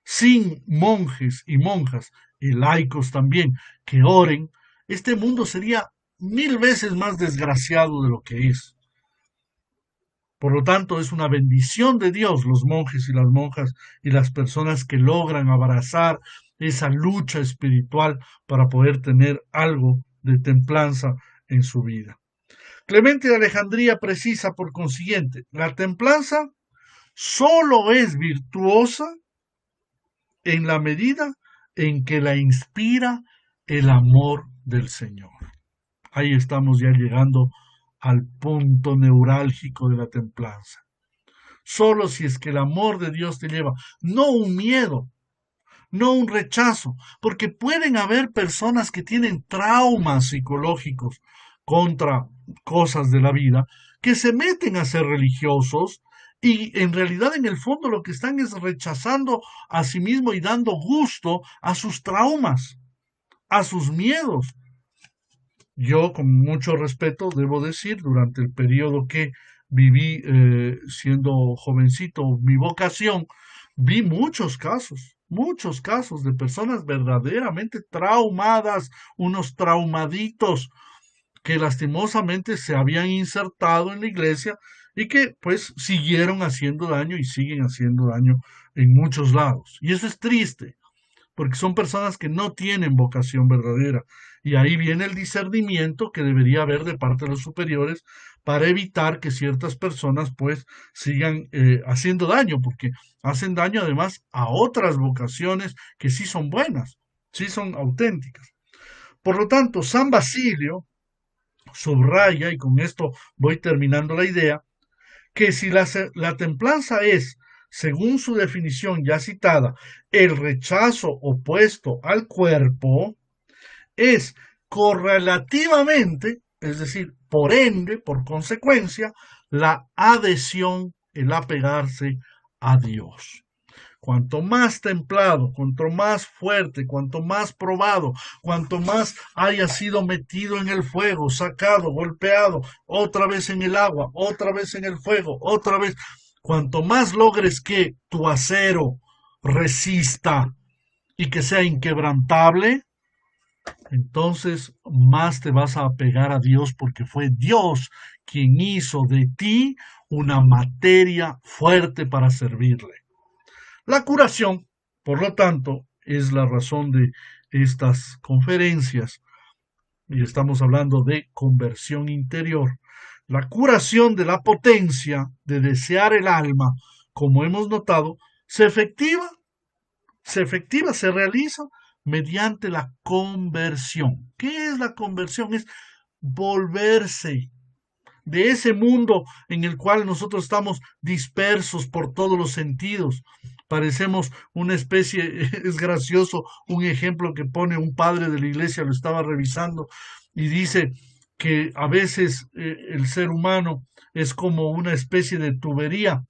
Sin monjes y monjas, y laicos también, que oren, este mundo sería 1000 veces más desgraciado de lo que es. Por lo tanto, es una bendición de Dios los monjes y las monjas y las personas que logran abrazar esa lucha espiritual para poder tener algo de templanza en su vida. Clemente de Alejandría precisa, por consiguiente, la templanza solo es virtuosa en la medida en que la inspira el amor del Señor. Ahí estamos ya llegando al punto neurálgico de la templanza. Solo si es que el amor de Dios te lleva, no un miedo, no un rechazo, porque pueden haber personas que tienen traumas psicológicos contra cosas de la vida, que se meten a ser religiosos y en realidad en el fondo lo que están es rechazando a sí mismo y dando gusto a sus traumas, a sus miedos. Yo, con mucho respeto, debo decir, durante el periodo que viví siendo jovencito, mi vocación, vi muchos casos de personas verdaderamente traumadas, unos traumaditos que lastimosamente se habían insertado en la iglesia y que pues siguieron haciendo daño y siguen haciendo daño en muchos lados. Y eso es triste, porque son personas que no tienen vocación verdadera. Y ahí viene el discernimiento que debería haber de parte de los superiores para evitar que ciertas personas pues sigan haciendo daño, porque hacen daño además a otras vocaciones que sí son buenas, sí son auténticas. Por lo tanto, San Basilio subraya, y con esto voy terminando la idea, que si la templanza es, según su definición ya citada, el rechazo opuesto al cuerpo, es correlativamente, es decir, por ende, por consecuencia, la adhesión, el apegarse a Dios. Cuanto más templado, cuanto más fuerte, cuanto más probado, cuanto más haya sido metido en el fuego, sacado, golpeado, otra vez en el agua, otra vez en el fuego, otra vez, cuanto más logres que tu acero resista y que sea inquebrantable, entonces más te vas a apegar a Dios porque fue Dios quien hizo de ti una materia fuerte para servirle. La curación, por lo tanto, es la razón de estas conferencias y estamos hablando de conversión interior. La curación de la potencia de desear el alma, como hemos notado, se realiza mediante la conversión. ¿Qué es la conversión? Es volverse de ese mundo en el cual nosotros estamos dispersos por todos los sentidos. Parecemos una especie, es gracioso, un ejemplo que pone un padre de la iglesia, lo estaba revisando, y dice que a veces el ser humano es como una especie de tubería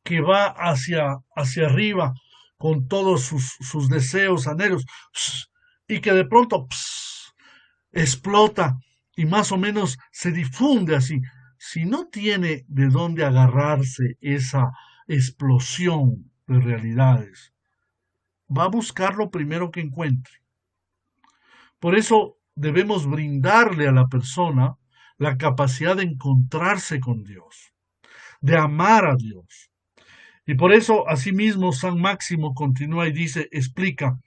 que va hacia arriba con todos sus deseos, anhelos, y que de pronto explota y más o menos se difunde así. Si no tiene de dónde agarrarse esa explosión de realidades, va a buscar lo primero que encuentre. Por eso debemos brindarle a la persona la capacidad de encontrarse con Dios, de amar a Dios. Y por eso, asimismo, San Máximo continúa y dice, explica,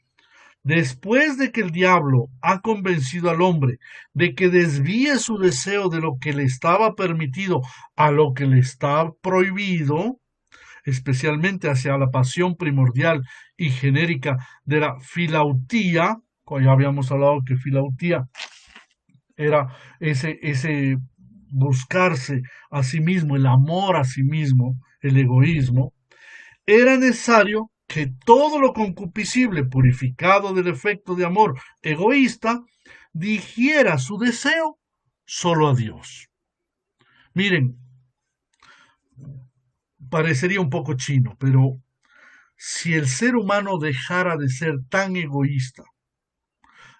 después de que el diablo ha convencido al hombre de que desvíe su deseo de lo que le estaba permitido a lo que le está prohibido, especialmente hacia la pasión primordial y genérica de la filautía, Ya habíamos hablado que filautía era ese buscarse a sí mismo, el amor a sí mismo, el egoísmo. Era necesario que todo lo concupiscible, purificado del efecto de amor egoísta, dirigiera su deseo solo a Dios. Miren, parecería un poco chino, pero si el ser humano dejara de ser tan egoísta,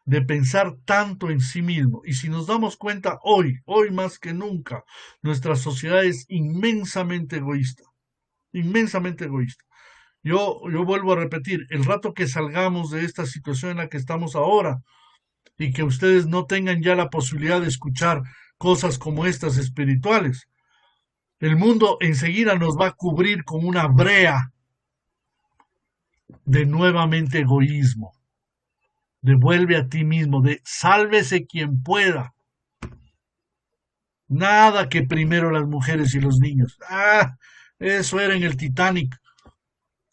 de pensar tanto en sí mismo, y si nos damos cuenta hoy más que nunca, nuestra sociedad es inmensamente egoísta. Yo vuelvo a repetir, el rato que salgamos de esta situación en la que estamos ahora y que ustedes no tengan ya la posibilidad de escuchar cosas como estas espirituales, el mundo enseguida nos va a cubrir con una brea de nuevamente egoísmo. Devuelve a ti mismo, de sálvese quien pueda. Nada que primero las mujeres y los niños. Eso era en el Titanic.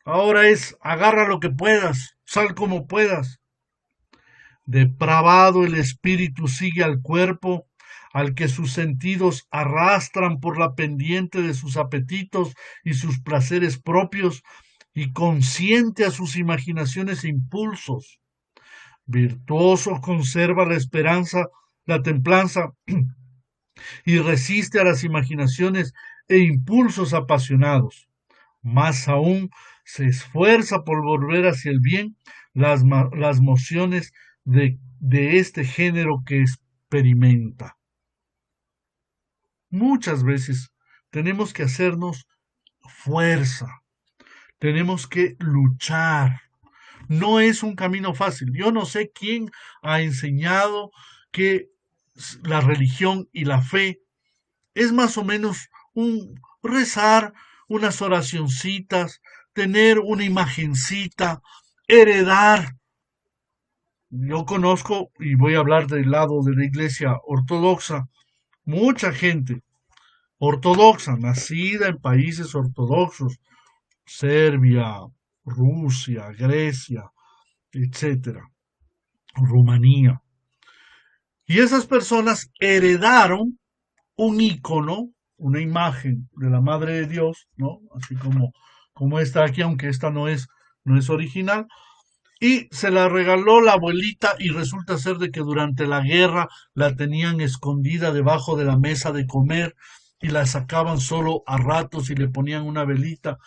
Ahora es agarra lo que puedas, sal como puedas. Depravado el espíritu sigue al cuerpo, al que sus sentidos arrastran por la pendiente de sus apetitos y sus placeres propios, y consciente a sus imaginaciones e impulsos. Virtuoso conserva la esperanza, la templanza, y resiste a las imaginaciones e impulsos apasionados. Más aún, se esfuerza por volver hacia el bien las mociones de este género que experimenta. Muchas veces tenemos que hacernos fuerza, tenemos que luchar. No es un camino fácil. Yo no sé quién ha enseñado que la religión y la fe es más o menos un rezar unas oracioncitas, tener una imagencita, heredar. Yo conozco, y voy a hablar del lado de la iglesia ortodoxa, mucha gente ortodoxa, nacida en países ortodoxos, Serbia, Rusia, Grecia, etcétera, Rumanía. Y esas personas heredaron un ícono, una imagen de la Madre de Dios, ¿no? Así como esta aquí, aunque esta no es original, y se la regaló la abuelita y resulta ser de que durante la guerra la tenían escondida debajo de la mesa de comer y la sacaban solo a ratos y le ponían una velita.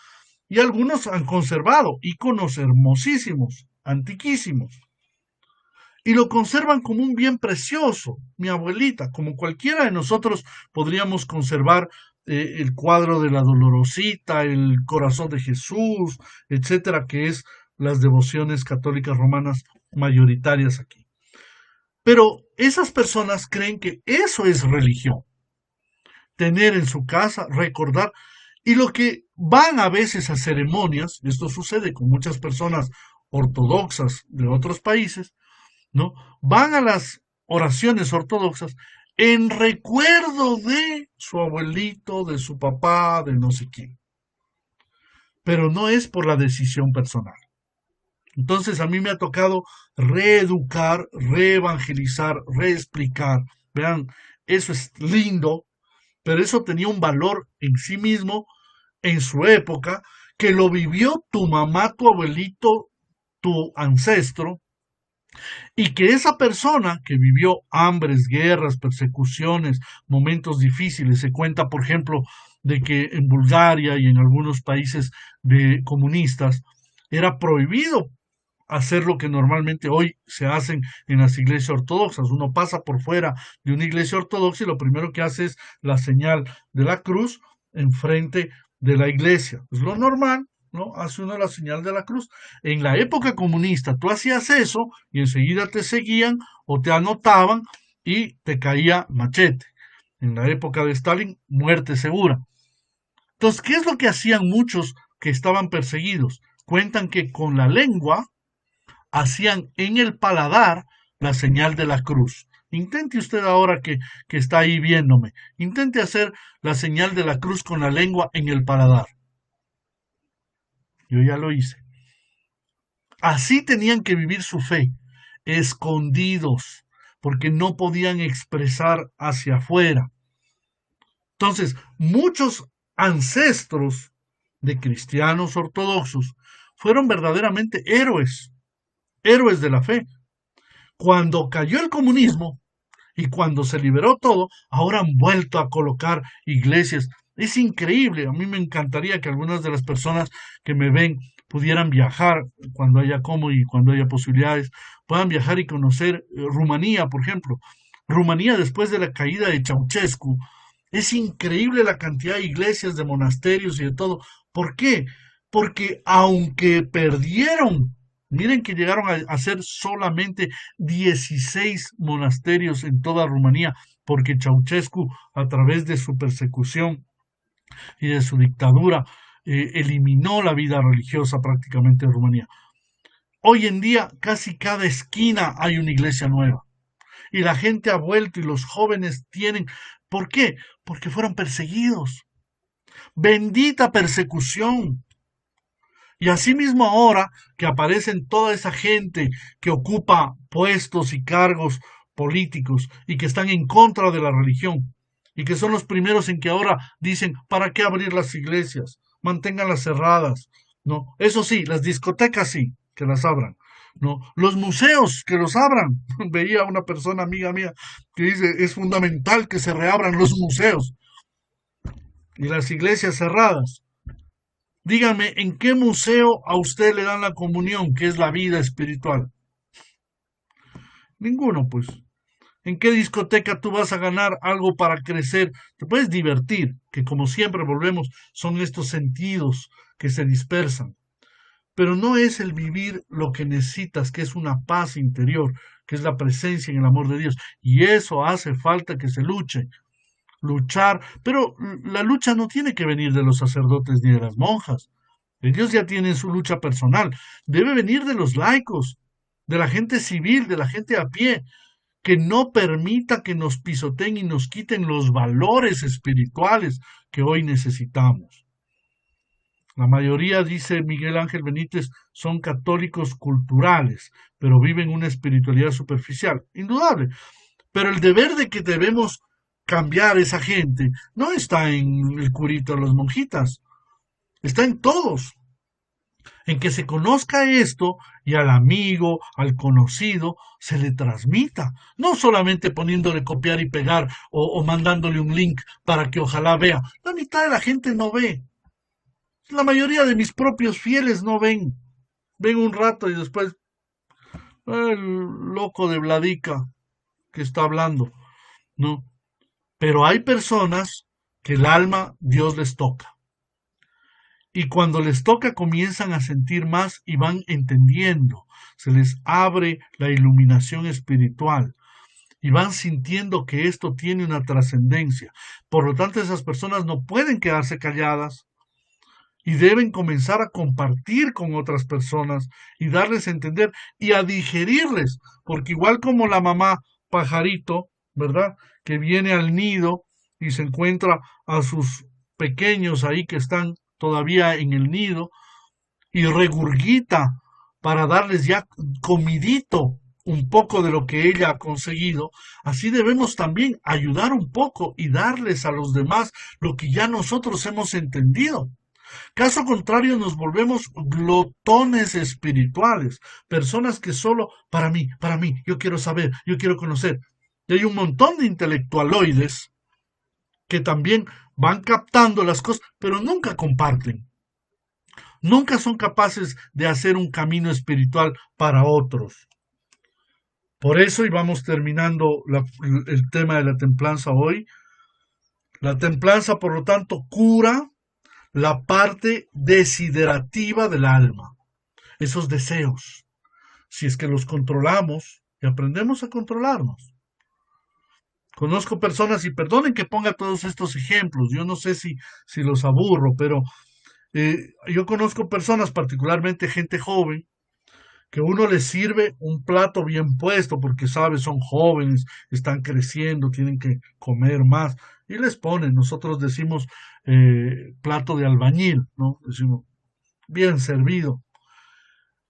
Y algunos han conservado íconos hermosísimos, antiquísimos y lo conservan como un bien precioso. Mi abuelita, como cualquiera de nosotros, podríamos conservar el cuadro de la Dolorosita, el corazón de Jesús, etcétera, que es las devociones católicas romanas mayoritarias aquí. Pero esas personas creen que eso es religión. Tener en su casa, recordar, y lo que van a veces a ceremonias, esto sucede con muchas personas ortodoxas de otros países, ¿no? Van a las oraciones ortodoxas en recuerdo de su abuelito, de su papá, de no sé quién. Pero no es por la decisión personal. Entonces a mí me ha tocado reeducar, reevangelizar, reexplicar. Vean, eso es lindo, pero eso tenía un valor en sí mismo, en su época, que lo vivió tu mamá, tu abuelito, tu ancestro, y que esa persona que vivió hambres, guerras, persecuciones, momentos difíciles, se cuenta, por ejemplo, de que en Bulgaria y en algunos países de comunistas era prohibido hacer lo que normalmente hoy se hacen en las iglesias ortodoxas. Uno pasa por fuera de una iglesia ortodoxa y lo primero que hace es la señal de la cruz enfrente de la iglesia. Es lo normal, ¿no? Hace uno la señal de la cruz. En la época comunista tú hacías eso y enseguida te seguían o te anotaban y te caía machete. En la época de Stalin, muerte segura. Entonces, ¿qué es lo que hacían muchos que estaban perseguidos? Cuentan que con la lengua hacían en el paladar la señal de la cruz. Intente usted ahora que está ahí viéndome, intente hacer la señal de la cruz con la lengua en el paladar. Yo ya lo hice. Así tenían que vivir su fe, escondidos, porque no podían expresar hacia afuera. Entonces, muchos ancestros de cristianos ortodoxos fueron verdaderamente héroes, héroes de la fe. Cuando cayó el comunismo y cuando se liberó todo, ahora han vuelto a colocar iglesias. Es increíble, a mí me encantaría que algunas de las personas que me ven pudieran viajar cuando haya como y cuando haya posibilidades, puedan viajar y conocer Rumanía, por ejemplo. Rumanía después de la caída de Ceausescu, es increíble la cantidad de iglesias, de monasterios y de todo. ¿Por qué? Porque aunque perdieron, miren que llegaron a ser solamente 16 monasterios en toda Rumanía, porque Ceausescu, a través de su persecución y de su dictadura, eliminó la vida religiosa prácticamente en Rumanía. Hoy en día, casi cada esquina hay una iglesia nueva. Y la gente ha vuelto y los jóvenes tienen. ¿Por qué? Porque fueron perseguidos. Bendita persecución. Y asimismo ahora que aparecen toda esa gente que ocupa puestos y cargos políticos y que están en contra de la religión y que son los primeros en que ahora dicen, ¿para qué abrir las iglesias? Manténganlas cerradas. No, eso sí, las discotecas sí, que las abran. No, los museos que los abran. Veía a una persona amiga mía que dice, es fundamental que se reabran los museos y las iglesias cerradas. Dígame, ¿en qué museo a usted le dan la comunión, que es la vida espiritual? Ninguno, pues. ¿En qué discoteca tú vas a ganar algo para crecer? Te puedes divertir, que como siempre volvemos, son estos sentidos que se dispersan. Pero no es el vivir lo que necesitas, que es una paz interior, que es la presencia en el amor de Dios. Y eso hace falta que se luche. Luchar, pero la lucha no tiene que venir de los sacerdotes ni de las monjas. Ellos ya tienen su lucha personal. Debe venir de los laicos, de la gente civil, de la gente a pie, que no permita que nos pisoteen y nos quiten los valores espirituales que hoy necesitamos. La mayoría, dice Miguel Ángel Benítez, son católicos culturales, pero viven una espiritualidad superficial. Indudable. Pero el deber de que debemos cambiar esa gente no está en el curito de las monjitas, está en todos, en que se conozca esto y al amigo, al conocido, se le transmita, no solamente poniéndole copiar y pegar o mandándole un link para que ojalá vea. La mitad de la gente no ve. La mayoría de mis propios fieles no ven. Ven un rato y después el loco de Vladica que está hablando, ¿no? Pero hay personas que el alma Dios les toca. Y cuando les toca comienzan a sentir más y van entendiendo. Se les abre la iluminación espiritual y van sintiendo que esto tiene una trascendencia. Por lo tanto, esas personas no pueden quedarse calladas y deben comenzar a compartir con otras personas y darles a entender y a digerirles, porque igual como la mamá pajarito, ¿verdad? Que viene al nido y se encuentra a sus pequeños ahí que están todavía en el nido y regurgita para darles ya comidito un poco de lo que ella ha conseguido, así debemos también ayudar un poco y darles a los demás lo que ya nosotros hemos entendido. Caso contrario, nos volvemos glotones espirituales, personas que solo para mí, yo quiero saber, yo quiero conocer. Y hay un montón de intelectualoides que también van captando las cosas, pero nunca comparten. Nunca son capaces de hacer un camino espiritual para otros. Por eso, y vamos terminando el tema de la templanza hoy, la templanza, por lo tanto, cura la parte desiderativa del alma, esos deseos, si es que los controlamos y aprendemos a controlarnos. Conozco personas, y perdonen que ponga todos estos ejemplos, yo no sé si los aburro, pero yo conozco personas, particularmente gente joven, que uno les sirve un plato bien puesto porque sabe, son jóvenes, están creciendo, tienen que comer más y les ponen, nosotros decimos plato de albañil, ¿no? Decimos bien servido.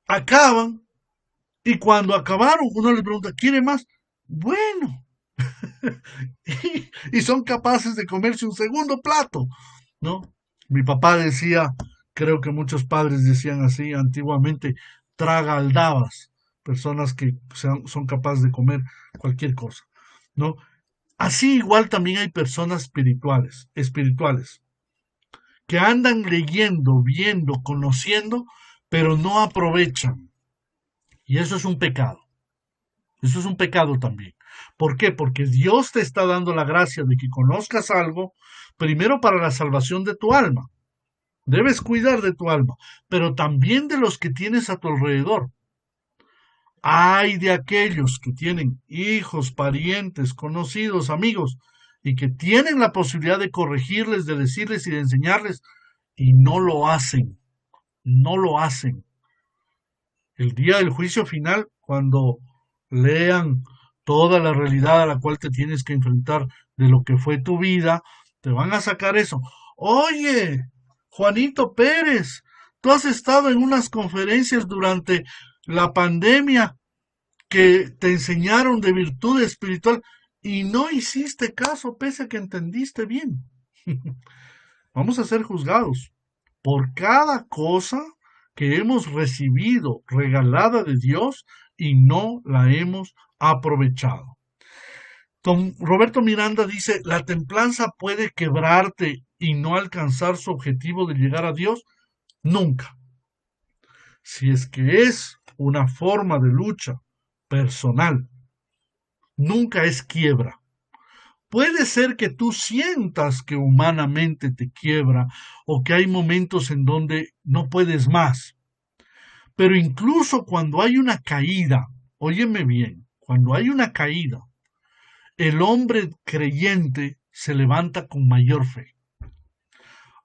Acaban Y cuando acabaron, uno le pregunta, ¿quiere más? Bueno, y son capaces de comerse un segundo plato, ¿no? Mi papá decía, creo que muchos padres decían así antiguamente, traga aldabas, personas que son capaces de comer cualquier cosa, ¿no? Así igual también hay personas espirituales, que andan leyendo, viendo, conociendo, pero no aprovechan. Y eso es un pecado. Eso es un pecado también. ¿Por qué? Porque Dios te está dando la gracia de que conozcas algo, primero para la salvación de tu alma. Debes cuidar de tu alma, pero también de los que tienes a tu alrededor. Hay de aquellos que tienen hijos, parientes, conocidos, amigos, y que tienen la posibilidad de corregirles, de decirles y de enseñarles, y no lo hacen, no lo hacen. El día del juicio final, cuando lean toda la realidad a la cual te tienes que enfrentar de lo que fue tu vida, te van a sacar eso. Oye, Juanito Pérez, tú has estado en unas conferencias durante la pandemia que te enseñaron de virtud espiritual y no hiciste caso pese a que entendiste bien. Vamos a ser juzgados por cada cosa que hemos recibido regalada de Dios y no la hemos aprovechado. Don Roberto Miranda dice, la templanza puede quebrarte y no alcanzar su objetivo de llegar a Dios nunca. Si es que es una forma de lucha personal, nunca es quiebra. Puede ser que tú sientas que humanamente te quiebra o que hay momentos en donde no puedes más. Pero incluso cuando hay una caída, óyeme bien, cuando hay una caída, el hombre creyente se levanta con mayor fe.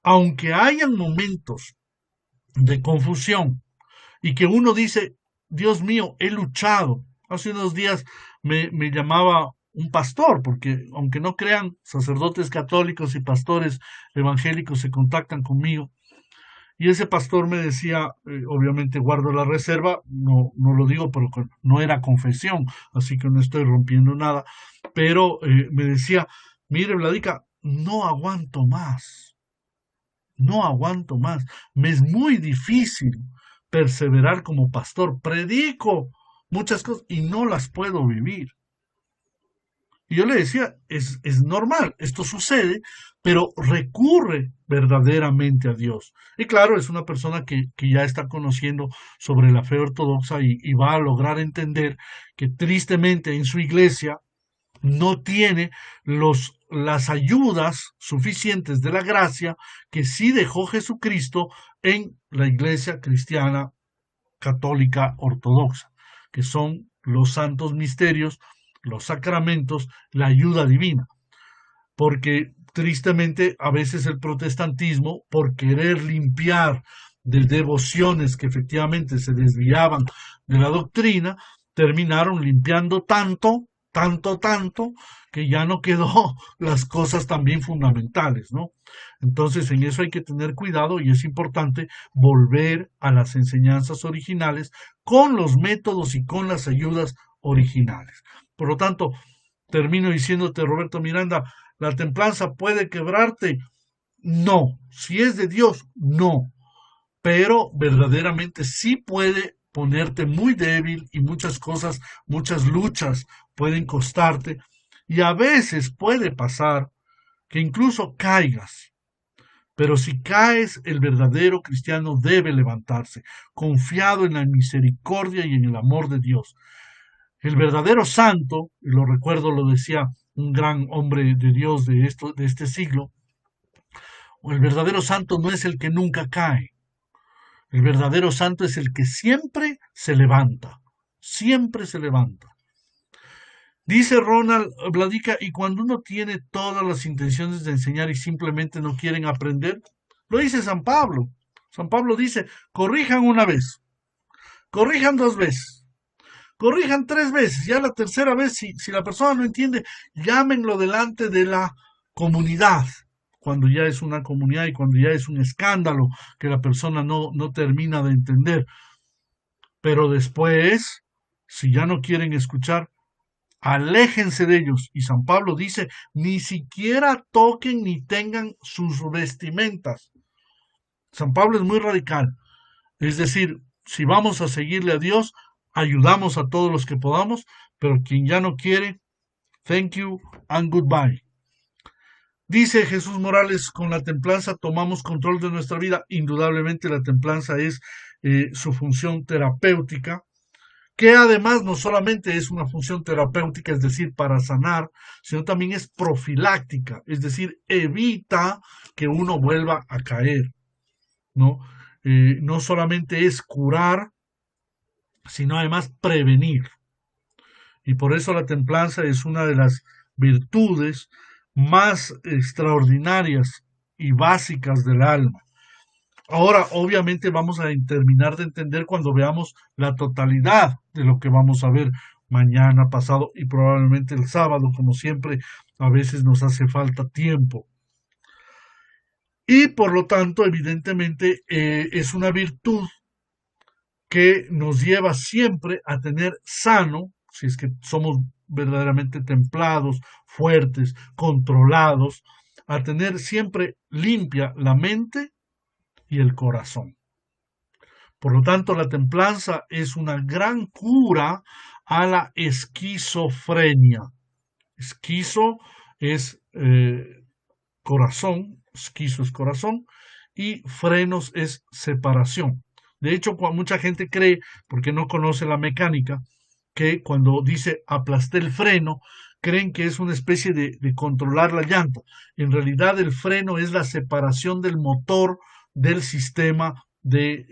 Aunque hayan momentos de confusión y que uno dice, Dios mío, he luchado. Hace unos días me llamaba un pastor, porque aunque no crean, sacerdotes católicos y pastores evangélicos se contactan conmigo. Y ese pastor me decía, obviamente guardo la reserva, no lo digo, pero no era confesión, así que no estoy rompiendo nada, pero me decía, mire, Vladica, no aguanto más, no aguanto más, me es muy difícil perseverar como pastor, predico muchas cosas y no las puedo vivir. Y yo le decía, es normal, esto sucede, pero recurre verdaderamente a Dios. Y claro, es una persona que ya está conociendo sobre la fe ortodoxa y va a lograr entender que tristemente en su iglesia no tiene las ayudas suficientes de la gracia que sí dejó Jesucristo en la iglesia cristiana católica ortodoxa, que son los santos misterios, los sacramentos, la ayuda divina. Porque tristemente a veces el protestantismo, por querer limpiar de devociones que efectivamente se desviaban de la doctrina, terminaron limpiando tanto, que ya no quedó las cosas también fundamentales, ¿no? Entonces, en eso hay que tener cuidado y es importante volver a las enseñanzas originales con los métodos y con las ayudas originales. Por lo tanto, termino diciéndote, Roberto Miranda, ¿la templanza puede quebrarte? No. Si es de Dios, no. Pero verdaderamente sí puede ponerte muy débil y muchas cosas, muchas luchas pueden costarte y a veces puede pasar que incluso caigas. Pero si caes, el verdadero cristiano debe levantarse, confiado en la misericordia y en el amor de Dios. El verdadero santo, y lo recuerdo, lo decía un gran hombre de Dios de este siglo, el verdadero santo no es el que nunca cae. El verdadero santo es el que siempre se levanta, siempre se levanta. Dice Ronald Bladica, y cuando uno tiene todas las intenciones de enseñar y simplemente no quieren aprender, lo dice San Pablo. San Pablo dice, corrijan una vez, corrijan dos veces, corrijan tres veces, ya la tercera vez, si la persona no entiende, llámenlo delante de la comunidad, cuando ya es una comunidad y cuando ya es un escándalo que la persona no termina de entender. Pero después Si ya no quieren escuchar, aléjense de ellos. Y San Pablo dice, ni siquiera toquen ni tengan sus vestimentas. San Pablo es muy radical. Es decir, si vamos a seguirle a Dios, ayudamos a todos los que podamos, pero quien ya no quiere, thank you and goodbye. Dice Jesús Morales, con la templanza tomamos control de nuestra vida. Indudablemente la templanza es su función terapéutica, que además no solamente es una función terapéutica, es decir, para sanar, sino también es profiláctica, es decir, evita que uno vuelva a caer, ¿no? No solamente es curar, sino además prevenir. Y por eso la templanza es una de las virtudes más extraordinarias y básicas del alma. Ahora, obviamente, vamos a terminar de entender cuando veamos la totalidad de lo que vamos a ver mañana, pasado y probablemente el sábado, como siempre, a veces nos hace falta tiempo. Y por lo tanto, evidentemente, es una virtud que nos lleva siempre a tener sano, si es que somos verdaderamente templados, fuertes, controlados, a tener siempre limpia la mente y el corazón. Por lo tanto, la templanza es una gran cura a la esquizofrenia. Esquizo es corazón, esquizo es corazón, y frenos es separación. De hecho, mucha gente cree, porque no conoce la mecánica, que cuando dice aplasté el freno, creen que es una especie de controlar la llanta. En realidad el freno es la separación del motor del sistema de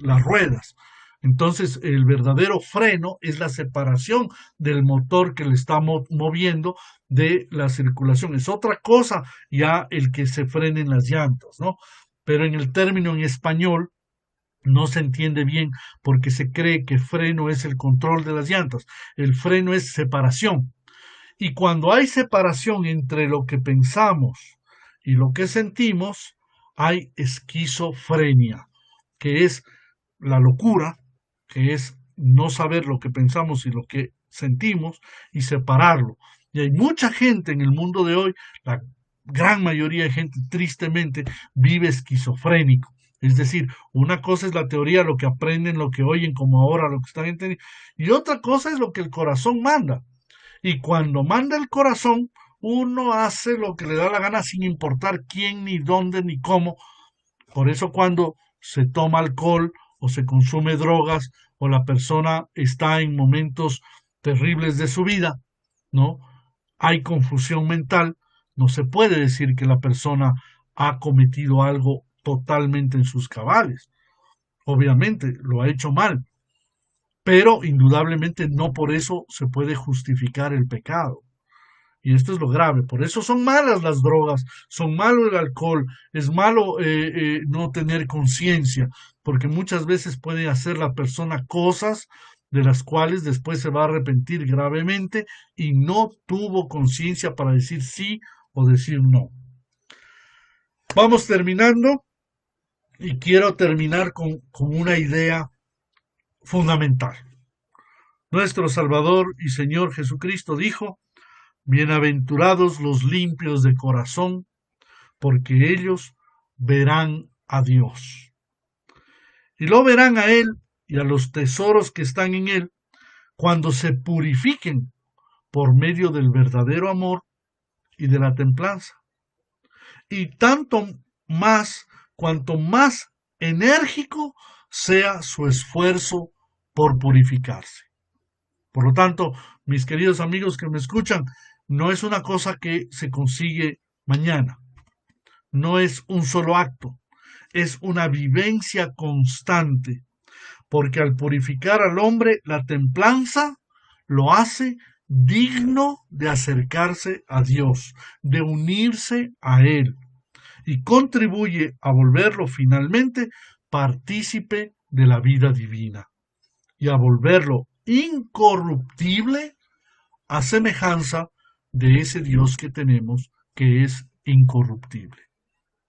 las ruedas. Entonces el verdadero freno es la separación del motor que le está moviendo de la circulación. Es otra cosa ya el que se frenen las llantas, ¿no? Pero en el término en español no se entiende bien porque se cree que freno es el control de las llantas. El freno es separación. Y cuando hay separación entre lo que pensamos y lo que sentimos, hay esquizofrenia, que es la locura, que es no saber lo que pensamos y lo que sentimos y separarlo. Y hay mucha gente en el mundo de hoy, la gran mayoría de gente tristemente vive esquizofrénico. Es decir, una cosa es la teoría, lo que aprenden, lo que oyen, como ahora, lo que están entendiendo, y otra cosa es lo que el corazón manda. Y cuando manda el corazón, uno hace lo que le da la gana sin importar quién, ni dónde, ni cómo. Por eso cuando se toma alcohol o se consume drogas o la persona está en momentos terribles de su vida, ¿no? Hay confusión mental, no se puede decir que la persona ha cometido algo totalmente en sus cabales. Obviamente lo ha hecho mal, pero indudablemente no por eso se puede justificar el pecado. Y esto es lo grave. Por eso son malas las drogas, son malo el alcohol, es malo no tener conciencia, porque muchas veces puede hacer la persona cosas de las cuales después se va a arrepentir gravemente y no tuvo conciencia para decir sí o decir no. Vamos terminando y quiero terminar con una idea fundamental. Nuestro Salvador y Señor Jesucristo dijo: bienaventurados los limpios de corazón, porque ellos verán a Dios. Y lo verán a Él y a los tesoros que están en Él cuando se purifiquen por medio del verdadero amor y de la templanza. Y tanto más, cuanto más enérgico sea su esfuerzo por purificarse. Por lo tanto, mis queridos amigos que me escuchan, no es una cosa que se consigue mañana, no es un solo acto, es una vivencia constante, porque al purificar al hombre, la templanza lo hace digno de acercarse a Dios, de unirse a Él, y contribuye a volverlo finalmente partícipe de la vida divina, y a volverlo incorruptible a semejanza de ese Dios que tenemos, que es incorruptible.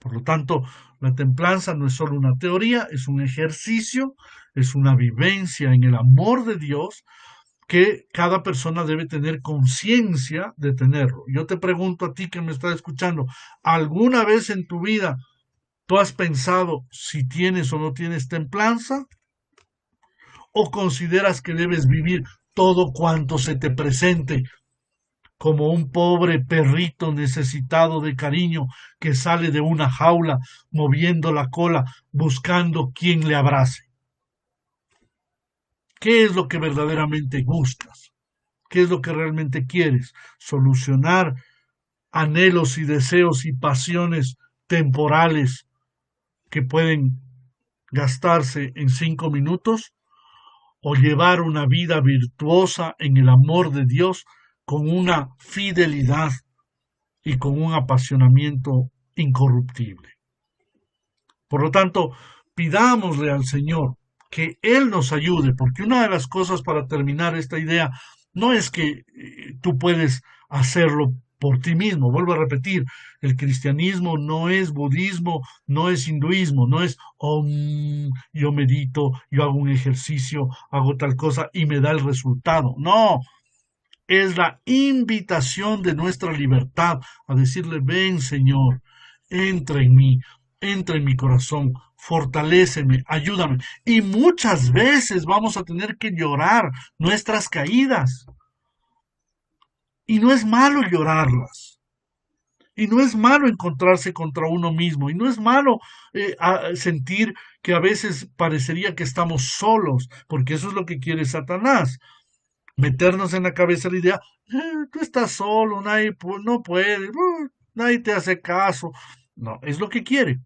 Por lo tanto, la templanza no es solo una teoría, es un ejercicio, es una vivencia en el amor de Dios que cada persona debe tener conciencia de tenerlo. Yo te pregunto a ti que me estás escuchando, ¿alguna vez en tu vida tú has pensado si tienes o no tienes templanza? ¿O consideras que debes vivir todo cuanto se te presente como un pobre perrito necesitado de cariño que sale de una jaula moviendo la cola buscando quien le abrace? ¿Qué es lo que verdaderamente gustas? ¿Qué es lo que realmente quieres? ¿Solucionar anhelos y deseos y pasiones temporales que pueden gastarse en 5 minutos? ¿O llevar una vida virtuosa en el amor de Dios con una fidelidad y con un apasionamiento incorruptible? Por lo tanto, pidámosle al Señor que Él nos ayude, porque una de las cosas para terminar esta idea no es que tú puedes hacerlo por ti mismo. Vuelvo a repetir, el cristianismo no es budismo, no es hinduismo, no es yo medito, yo hago un ejercicio, hago tal cosa y me da el resultado. No, es la invitación de nuestra libertad a decirle, ven Señor, entra en mí, entra en mi corazón, fortaléceme, ayúdame. Y muchas veces vamos a tener que llorar nuestras caídas. Y no es malo llorarlas. Y no es malo encontrarse contra uno mismo. Y no es malo sentir que a veces parecería que estamos solos, porque eso es lo que quiere Satanás. Meternos en la cabeza la idea, tú estás solo, nadie no puede, nadie te hace caso. No, es lo que quiere.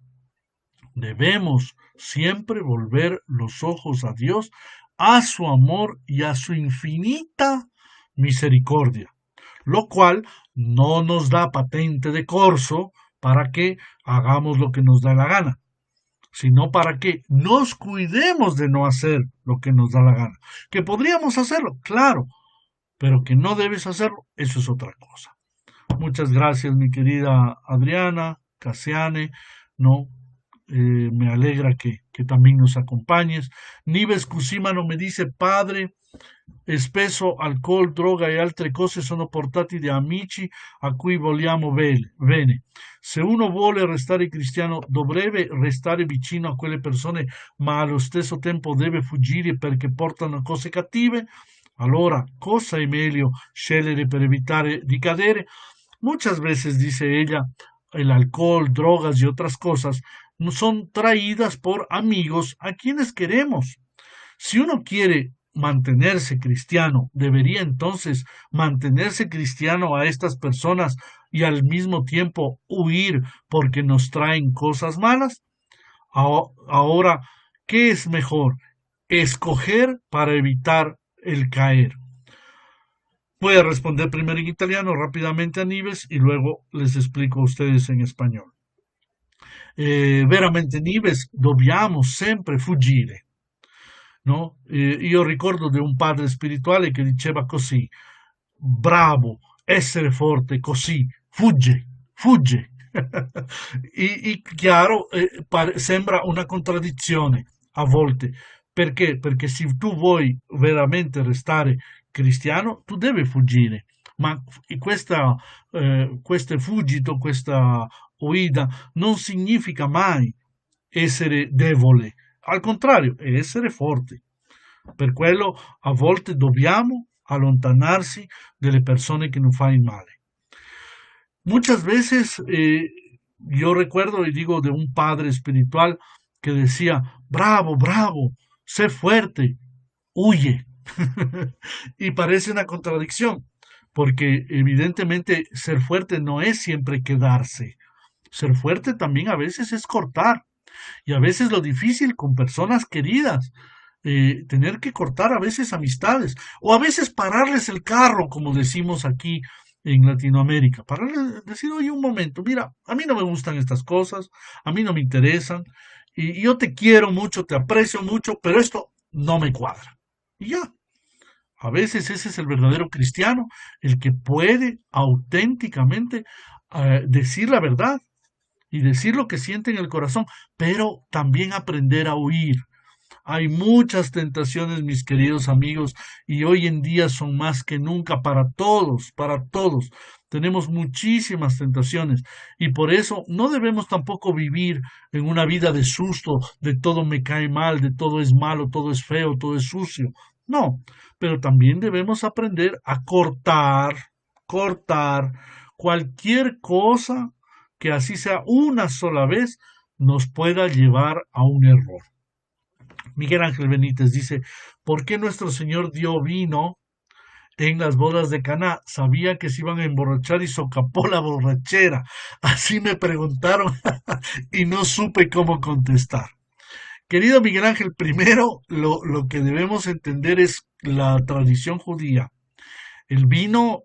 Debemos siempre volver los ojos a Dios, a su amor y a su infinita misericordia, lo cual no nos da patente de corso para que hagamos lo que nos da la gana, sino para que nos cuidemos de no hacer lo que nos da la gana. Que podríamos hacerlo, claro, pero que no debes hacerlo, eso es otra cosa. Muchas gracias, mi querida Adriana, Casiane, no, me alegra que también nos acompañes. Nives Cusimano me dice, padre, spesso alcol, droga e altre cose sono portati da amici a cui vogliamo bene. Se uno vuole restare cristiano dovrebbe restare vicino a quelle persone, ma allo stesso tempo deve fuggire perché portano cose cattive. Allora, cosa è meglio scegliere per evitare di cadere? Muchas veces, dice ella, el alcohol, drogas y otras cosas son traídas por amigos a quienes queremos. Si uno quiere mantenerse cristiano, debería entonces mantenerse cristiano a estas personas y al mismo tiempo huir porque nos traen cosas malas. Ahora, ¿qué es mejor? Escoger para evitar el caer. Voy a responder primero en italiano rápidamente a Nives y luego les explico a ustedes en espagnolo. Veramente Nives, dobbiamo sempre fuggire. No? Io ricordo di un padre spirituale che diceva così, bravo, essere forte così, fugge, fugge. Y chiaro, sembra una contraddizione a volte. Perché? Perché se tu vuoi veramente restare cristiano, tu devi fuggire. Ma questo fuggito, questa huida, non significa mai essere debole. Al contrario, è essere forti. Per quello a volte dobbiamo allontanarsi dalle persone che non fanno male. Muchas veces yo recuerdo y digo de un padre espiritual que decía, bravo, bravo, sé fuerte, huye. Y parece una contradicción, porque evidentemente ser fuerte no es siempre quedarse. Ser fuerte también a veces es cortar. Y a veces lo difícil con personas queridas, tener que cortar a veces amistades, o a veces pararles el carro, como decimos aquí en Latinoamérica, pararles, decir, oye, un momento, mira, a mí no me gustan estas cosas, a mí no me interesan, y yo te quiero mucho, te aprecio mucho, pero esto no me cuadra. Y ya, a veces ese es el verdadero cristiano, el que puede auténticamente decir la verdad. y decir lo que siente en el corazón, pero también aprender a huir. Hay muchas tentaciones, mis queridos amigos, y hoy en día son más que nunca para todos, para todos. Tenemos muchísimas tentaciones y por eso no debemos tampoco vivir en una vida de susto, de todo me cae mal, de todo es malo, todo es feo, todo es sucio. No, pero también debemos aprender a cortar cualquier cosa que así sea una sola vez nos pueda llevar a un error. Miguel Ángel Benítez dice, ¿por qué nuestro Señor dio vino en las bodas de Caná? Sabía que se iban a emborrachar y socapó la borrachera. Así me preguntaron y no supe cómo contestar. Querido Miguel Ángel, primero lo que debemos entender es la tradición judía. El vino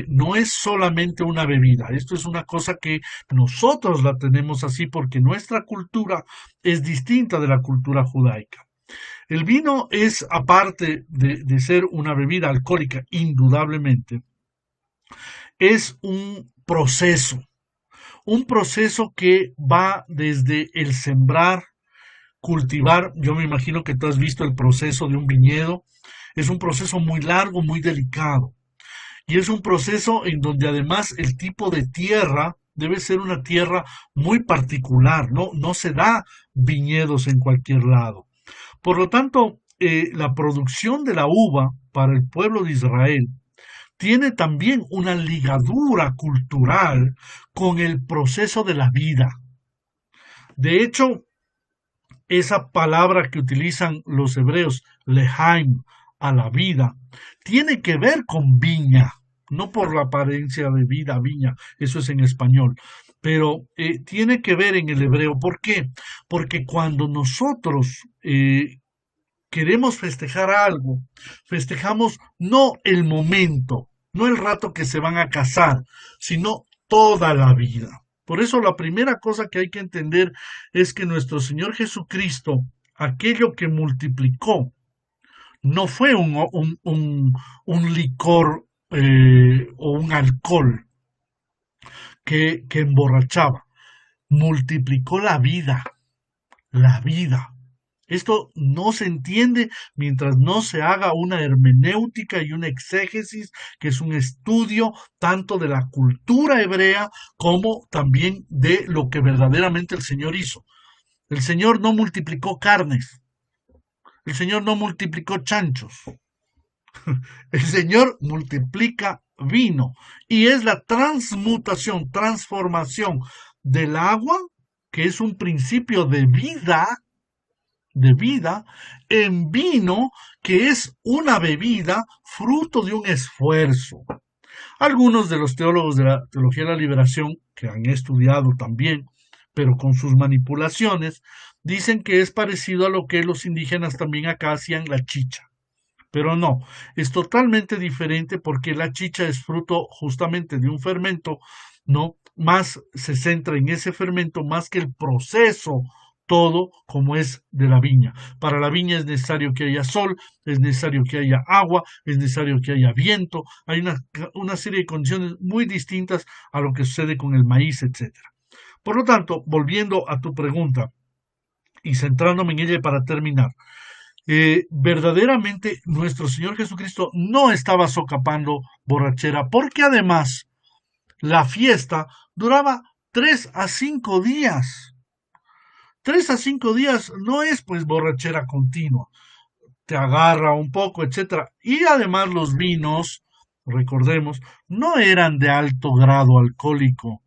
no es solamente una bebida, esto es una cosa que nosotros la tenemos así porque nuestra cultura es distinta de la cultura judaica. El vino es, aparte de ser una bebida alcohólica, indudablemente, es un proceso que va desde el sembrar, cultivar, yo me imagino que tú has visto el proceso de un viñedo, es un proceso muy largo, muy delicado, y es un proceso en donde además el tipo de tierra debe ser una tierra muy particular, no se da viñedos en cualquier lado. Por lo tanto, la producción de la uva para el pueblo de Israel tiene también una ligadura cultural con el proceso de la vida. De hecho, esa palabra que utilizan los hebreos, lehaim, a la vida, tiene que ver con viña, no por la apariencia de vida, viña, eso es en español, pero tiene que ver en el hebreo. ¿Por qué? Porque cuando nosotros queremos festejar algo, festejamos no el momento, no el rato que se van a casar, sino toda la vida. Por eso la primera cosa que hay que entender es que nuestro Señor Jesucristo, aquello que multiplicó, no fue un licor o un alcohol que emborrachaba, multiplicó la vida, la vida. Esto no se entiende mientras no se haga una hermenéutica y una exégesis, que es un estudio tanto de la cultura hebrea como también de lo que verdaderamente el Señor hizo. El Señor no multiplicó carnes, el Señor no multiplicó chanchos, el Señor multiplica vino y es la transmutación, transformación del agua, que es un principio de vida en vino, que es una bebida fruto de un esfuerzo. Algunos de los teólogos de la teología de la liberación, que han estudiado también, pero con sus manipulaciones, dicen que es parecido a lo que los indígenas también acá hacían la chicha. Pero no, es totalmente diferente porque la chicha es fruto justamente de un fermento, ¿no? Más se centra en ese fermento más que el proceso todo como es de la viña. Para la viña es necesario que haya sol, es necesario que haya agua, es necesario que haya viento, hay una serie de condiciones muy distintas a lo que sucede con el maíz, etcétera. Por lo tanto, volviendo a tu pregunta y centrándome en ella para terminar, verdaderamente nuestro Señor Jesucristo no estaba socapando borrachera, porque además la fiesta duraba 3 a 5 días. 3 a 5 días no es pues borrachera continua, te agarra un poco, etcétera. Y además los vinos, recordemos, no eran de alto grado alcohólico.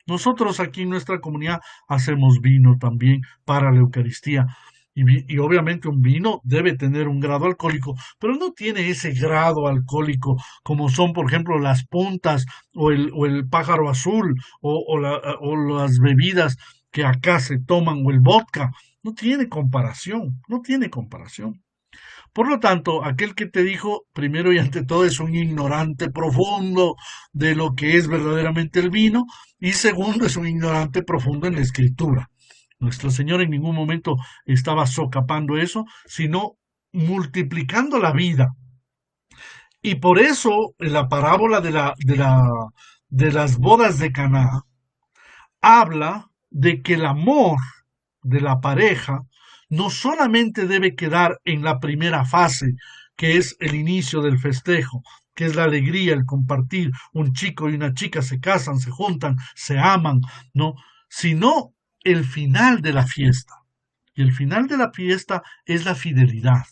Nosotros aquí en nuestra comunidad hacemos vino también para la Eucaristía. Y obviamente un vino debe tener un grado alcohólico, pero no tiene ese grado alcohólico como son, por ejemplo, las puntas o el pájaro azul o las bebidas que acá se toman o el vodka. No tiene comparación, no tiene comparación. Por lo tanto, aquel que te dijo, primero y ante todo, es un ignorante profundo de lo que es verdaderamente el vino, y segundo, es un ignorante profundo en la escritura. Nuestro Señor en ningún momento estaba socapando eso, sino multiplicando la vida. Y por eso la parábola de las bodas de Caná habla de que el amor de la pareja no solamente debe quedar en la primera fase, que es el inicio del festejo, que es la alegría, el compartir, un chico y una chica se casan, se juntan, se aman, no, sino el final de la fiesta. Y el final de la fiesta es la fidelidad.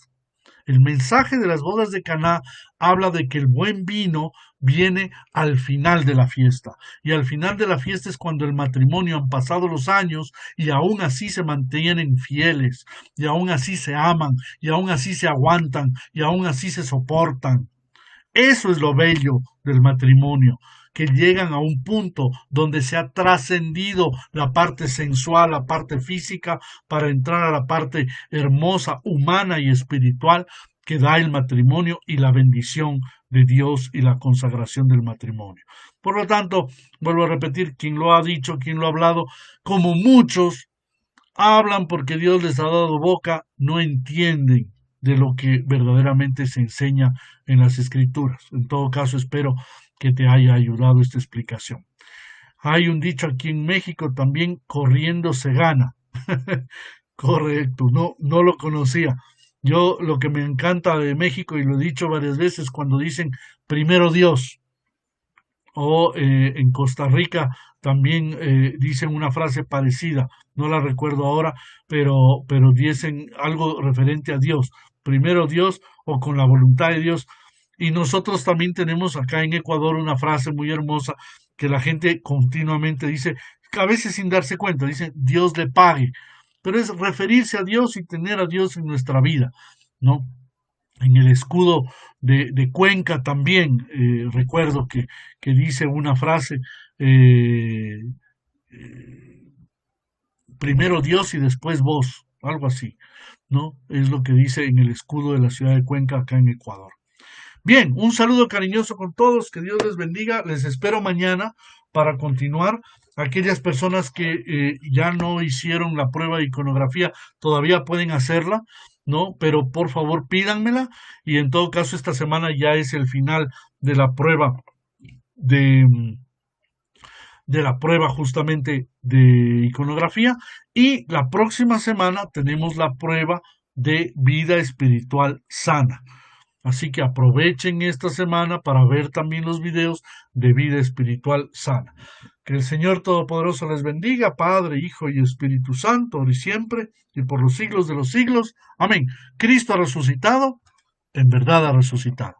El mensaje de las bodas de Caná habla de que el buen vino viene al final de la fiesta. Y al final de la fiesta es cuando el matrimonio han pasado los años y aún así se mantienen fieles, y aún así se aman, y aún así se aguantan, y aún así se soportan. Eso es lo bello del matrimonio, que llegan a un punto donde se ha trascendido la parte sensual, la parte física, para entrar a la parte hermosa, humana y espiritual que da el matrimonio y la bendición de Dios y la consagración del matrimonio. Por lo tanto, vuelvo a repetir, quien lo ha dicho, quien lo ha hablado, como muchos hablan porque Dios les ha dado boca, no entienden de lo que verdaderamente se enseña en las escrituras. En todo caso, espero que te haya ayudado esta explicación. Hay un dicho aquí en México también, corriendo se gana. Correcto, no lo conocía. Yo lo que me encanta de México, y lo he dicho varias veces, cuando dicen primero Dios, o en Costa Rica también dicen una frase parecida, no la recuerdo ahora, pero dicen algo referente a Dios, primero Dios o con la voluntad de Dios. Y nosotros también tenemos acá en Ecuador una frase muy hermosa que la gente continuamente dice, a veces sin darse cuenta, dice Dios le pague, pero es referirse a Dios y tener a Dios en nuestra vida, ¿no? En el escudo de Cuenca también recuerdo que dice una frase, eh, eh, primero Dios y después vos, algo así, ¿no? Es lo que dice en el escudo de la ciudad de Cuenca, acá en Ecuador. Bien, un saludo cariñoso con todos, que Dios les bendiga, les espero mañana para continuar. Aquellas personas que ya no hicieron la prueba de iconografía todavía pueden hacerla, ¿no? Pero por favor pídanmela, y en todo caso esta semana ya es el final de la prueba de, de la prueba justamente de iconografía, y la próxima semana tenemos la prueba de vida espiritual sana. Así que aprovechen esta semana para ver también los videos de vida espiritual sana. Que el Señor Todopoderoso les bendiga, Padre, Hijo y Espíritu Santo, ahora y siempre, y por los siglos de los siglos. Amén. Cristo ha resucitado, en verdad ha resucitado.